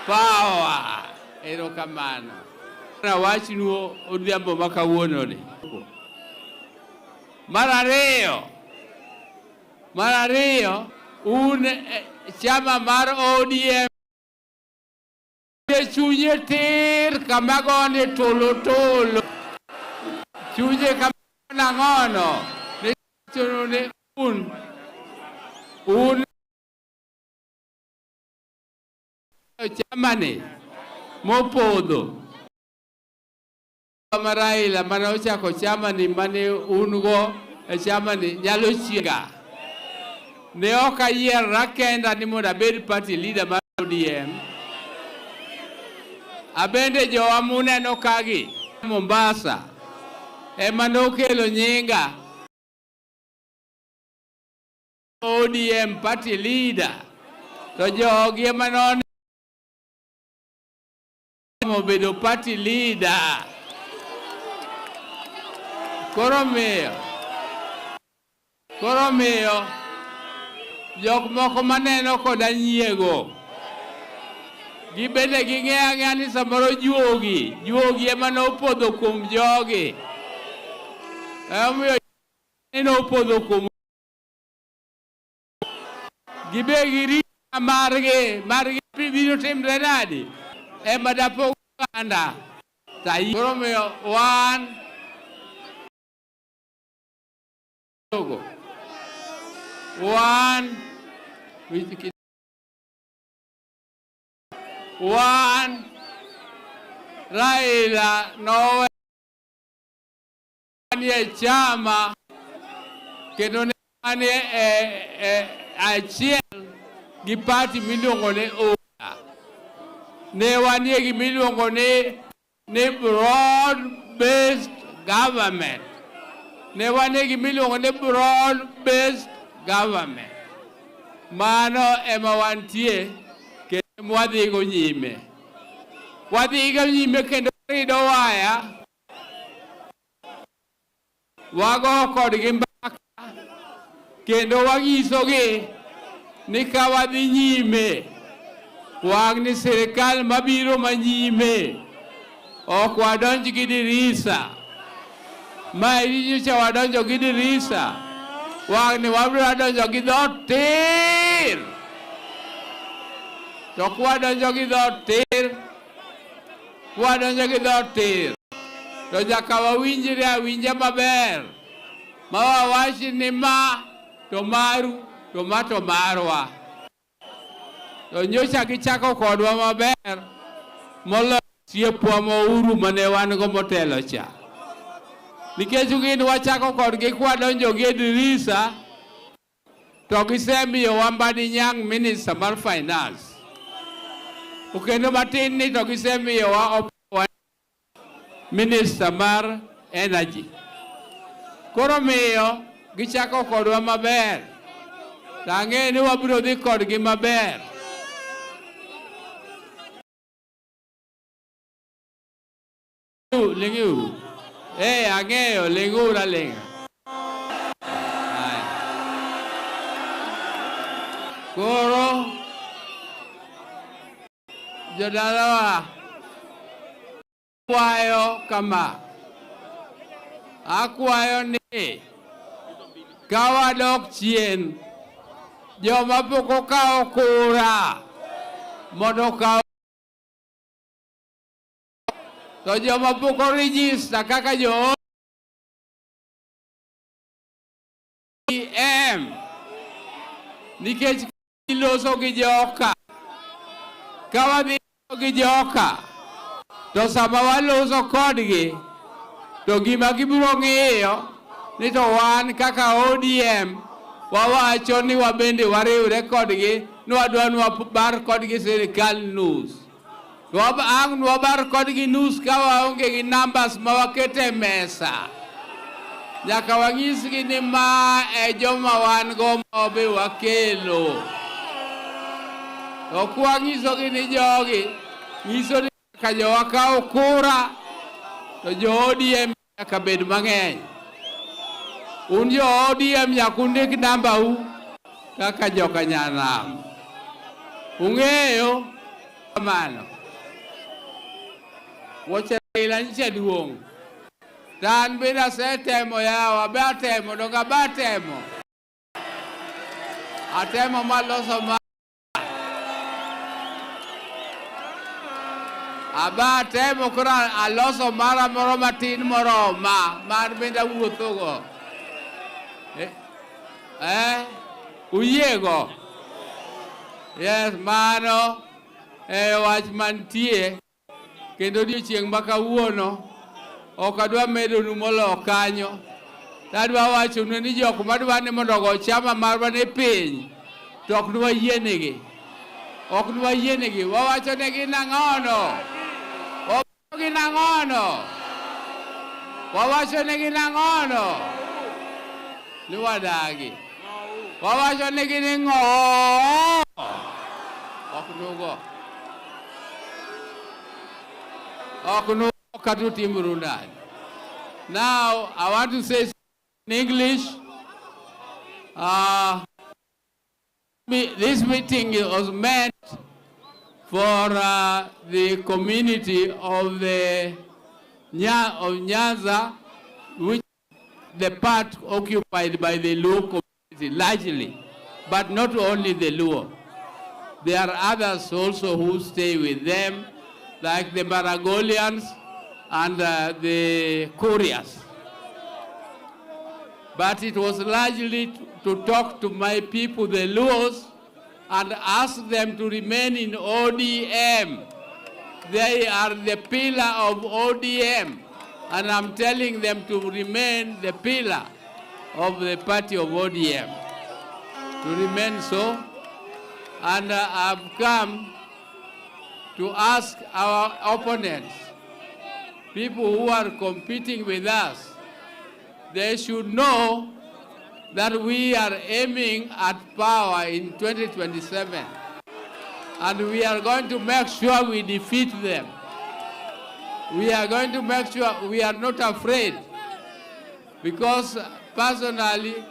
power. Erokamano. Nawachnu odhiambo ma kawuononi. Mar ariyo, un chama mar ODM chunye tir kamagone tolo tolo. Chunye kamana ngono. Ne chunone un chamane mopodho. Raila mane ochako chamani mane ungo chamani nyalo chiega. Ne ok ayiera kenda ni mondo abed party leader mar ODM. Abende jowa muneno kagi Mombasa ema nokelo nyinga ODM party leader. To jogi ema non mobedo party leader. Koro miyo jok moko maneno koda nyiego gibende ging'eya ni samoro juogi ema nopodho kuom jogi. Omiyo nopodho kuom gibe girita margi biro timre nadi ema dapo kanda. Koro miyo One Raila no nie chama kendo ne achiel gi party miluongo ne ODM. Ne wanie gi miluongo ne broad based government. Ne wanie gi miluongo ne broad based government. Mano ema wantie kendo mwadhigo nyime. Wadhigo nyime kendo rido waya. Wago kodgi mbaka kendo wanyisogi ni ka wadhi nyime wang ni sirikal mabiro manyime ok wadonj gi dirisa. Ma nyocha wadonjo gi dirisa. Wang ni wabiro donjo gi dhot tir. To kwadonjo gi dhot tir. To jaka wawinjre awinja maber. Ma wawachi ni ma to maru to ma to marwa. To nyocha gichako kodwa maber molo siepwa mouru mane wan go motelo cha. Nikech gin wachako kodgi kwadonjo gi dirisa to gisemiyo Wambadi Nyang' Minister mar Finance. Ukendo matin ni to gisemiyo wa Minister mar Energy. Koro miyo gichako kodwa maber. Tang'e ni wabiro dhi kodgi maber. Lingiuru. Ang'eyo lingura linga. Koro jodalawa kwayo kama. Akwayo ni kawadok chien joma pok okawo kura mondo kaw. To joma pok orejista kaka jo ODM nikech iloso gi joka. Ka wadhi gi joka to sama waloso kodgi to gima gibiro ng'iyo ni to wan kaka ODM wawacho ni wabende wariwre kodgi ni wadwa ni wabar kodgi sirikal nus. Ang' wabar kodgi nus ka waonge gi numbers ma wakete mesa. Nyaka wanyisgi ni ma e joma wan go mobe wakelo. To kwanyisogi ni jogi nyiso ni ka jowa kawo kura to jo ODM nyaka bed mang'eny. Un jo ODM nyaka undik namba u kaka joka Nyanam. Ung'eyo kamano. Wacha Raila nyicha duong'. Tan bende asetemo yawa, be atemo, donga be atemo. Atemo maloso ma. Aba temo kora aloso mara moro matin moro mar benda wuothogo. Uyiego? Yes, mano wach mantie kendo odiochieng' ma kawuono ok adwa medonu molo kanyo. Adwa wachonu ni jok madwa ni mondo go chama marwa ne piny to ok dwa yienegi. Ok dwa yienegi. Wawacho negi nang'ono. Wawacho nang'ono. Wawacho negi nang'ono. Ni wadagi. Wawacho negi ni ng'o. Ok nugo. Ok nugo katu timuru ndani. Now, I want to say in English, this meeting was meant for the community of the Nyanza, which the part occupied by the Luo community largely, but not only the Luo. There are others also who stay with them, like the Maragolians and the Koreas. But it was largely to talk to my people, the Luos, and ask them to remain in ODM. They are the pillar of ODM, and I'm telling them to remain the pillar of the party of ODM, to remain so. And I've come to ask our opponents, people who are competing with us, they should know that we are aiming at power in 2027. And we are going to make sure we defeat them. We are going to make sure we are not afraid. Because personally,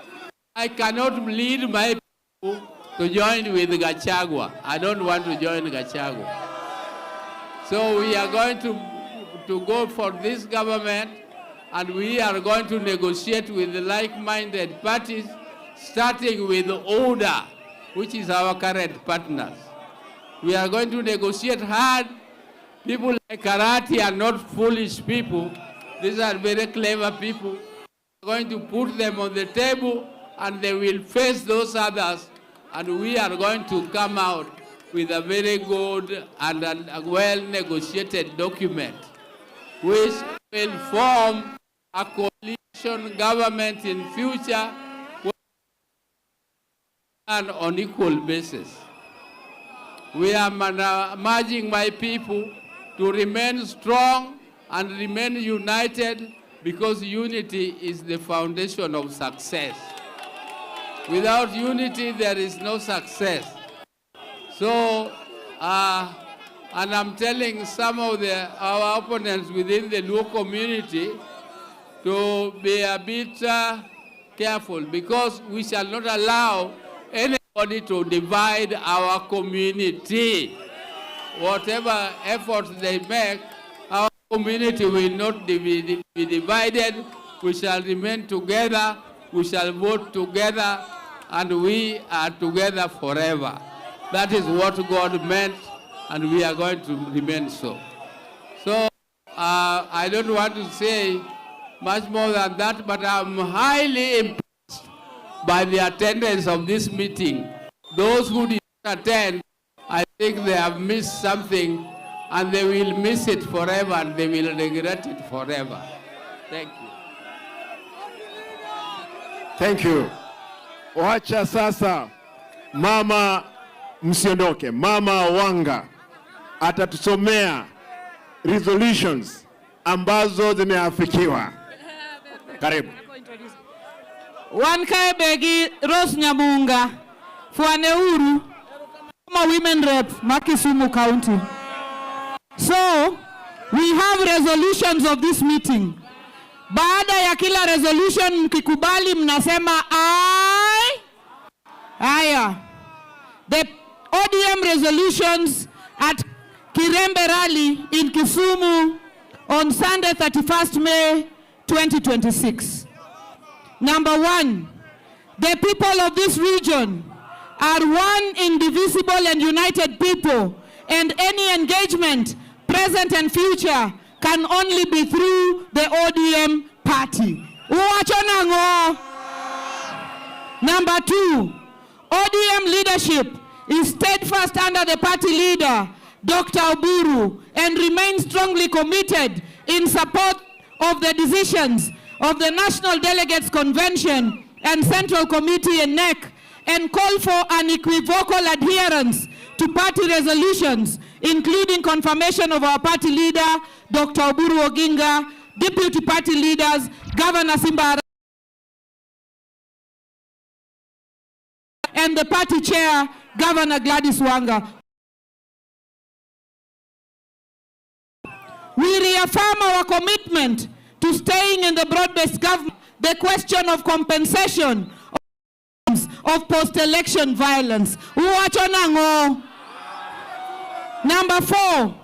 I cannot lead my people to join with Gachagua. I don't want to join Gachagua. So we are going to go for this government, and we are going to negotiate with the like-minded parties, starting with ODA, which is our current partners. We are going to negotiate hard. People like Karati are not foolish people. These are very clever people. We are going to put them on the table, and they will face those others, and we are going to come out with a very good and a well-negotiated document, which will form a coalition government in future and on equal basis. We are urging my people to remain strong and remain united, because unity is the foundation of success. Without unity, there is no success. So, and I'm telling some of our opponents within the Luo community to be a bit careful, because we shall not allow anybody to divide our community. Whatever efforts they make, our community will not be divided. We shall remain together, we shall vote together, and we are together forever. That is what God meant, and we are going to remain so. So I don't want to say much more than that, but I'm highly impressed by the attendance of this meeting. Those who did not attend, I think they have missed something, and they will miss it forever, and they will regret it forever. Thank you. Thank you. Wacha sasa mama msiondoke. Mama Wanga atatusomea resolutions ambazo zimeafikiwa. Karibu. Wankae begi Rose Nyamunga Fuaneuru women rep Makisumu County. So we have resolutions of this meeting. Baada ya kila resolution mkikubali mnasema aye. Aya. The ODM resolutions at Kirembe Rally in Kisumu on Sunday 31st May 2026. Number 1, the people of this region are one indivisible and united people, and any engagement present and future can only be through the ODM party. Number 2, ODM leadership is steadfast under the party leader, Dr. Oburu, and remains strongly committed in support of the decisions of the National Delegates Convention and Central Committee and NEC, and call for unequivocal adherence to party resolutions, including confirmation of our party leader, Dr. Oburu Oginga, deputy party leaders, Governor Simba, and the party chair, Governor Gladys Wanga. We reaffirm our commitment to staying in the broad-based government, the question of compensation of post-election violence. Number 4,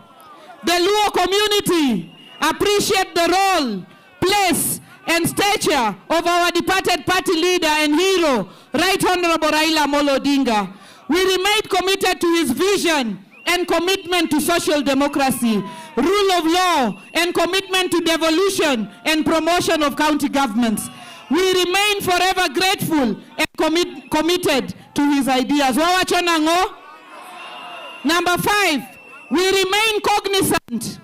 the Luo community appreciate the role, place, and stature of our departed party leader and hero, Right Honorable Raila Amolo Odinga. We remain committed to his vision and commitment to social democracy, rule of law, and commitment to devolution and promotion of county governments. We remain forever grateful and committed to his ideas. Number 5, we remain cognizant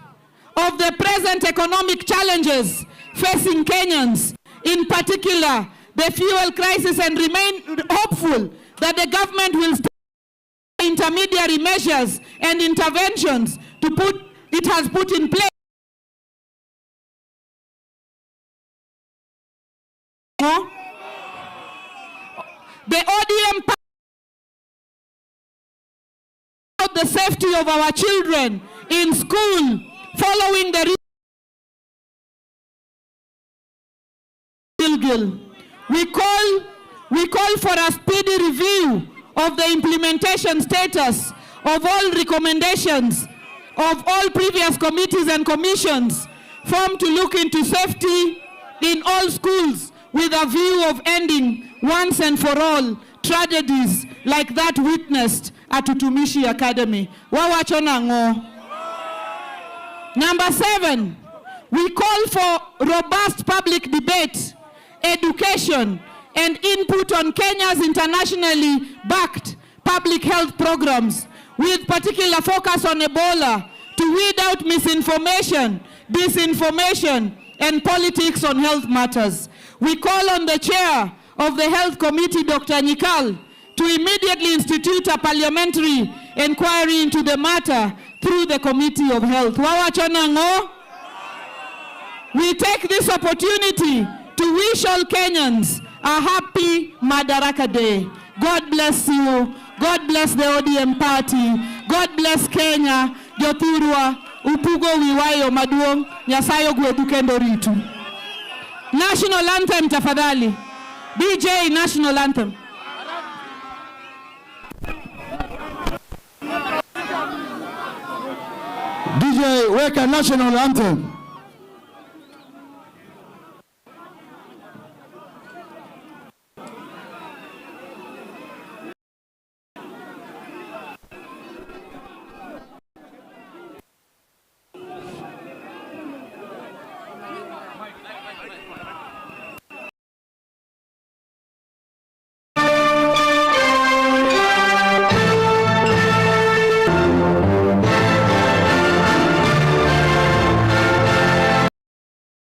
of the present economic challenges facing Kenyans, in particular the fuel crisis, and remain hopeful that the government will start intermediary measures and interventions it has put in place. The ODM about the safety of our children in school following the Gilgil. We call for a speedy review of the implementation status of all recommendations of all previous committees and commissions formed to look into safety in all schools with a view of ending once and for all tragedies like that witnessed at Utumishi Academy. Number 7, we call for robust public debate, education, and input on Kenya's internationally backed public health programs, with particular focus on Ebola, to weed out misinformation, disinformation, and politics on health matters. We call on the chair of the Health Committee, Dr. Nyikal, to immediately institute a parliamentary inquiry into the matter through the Committee of Health. We take this opportunity to wish all Kenyans a happy Madaraka Day. God bless you. God bless the ODM party. God bless Kenya. Jothurwa, upugo wiwayo maduong, nyasayo gwedu kendo ritu. National anthem tafadhali. DJ, national anthem. DJ, weka national anthem.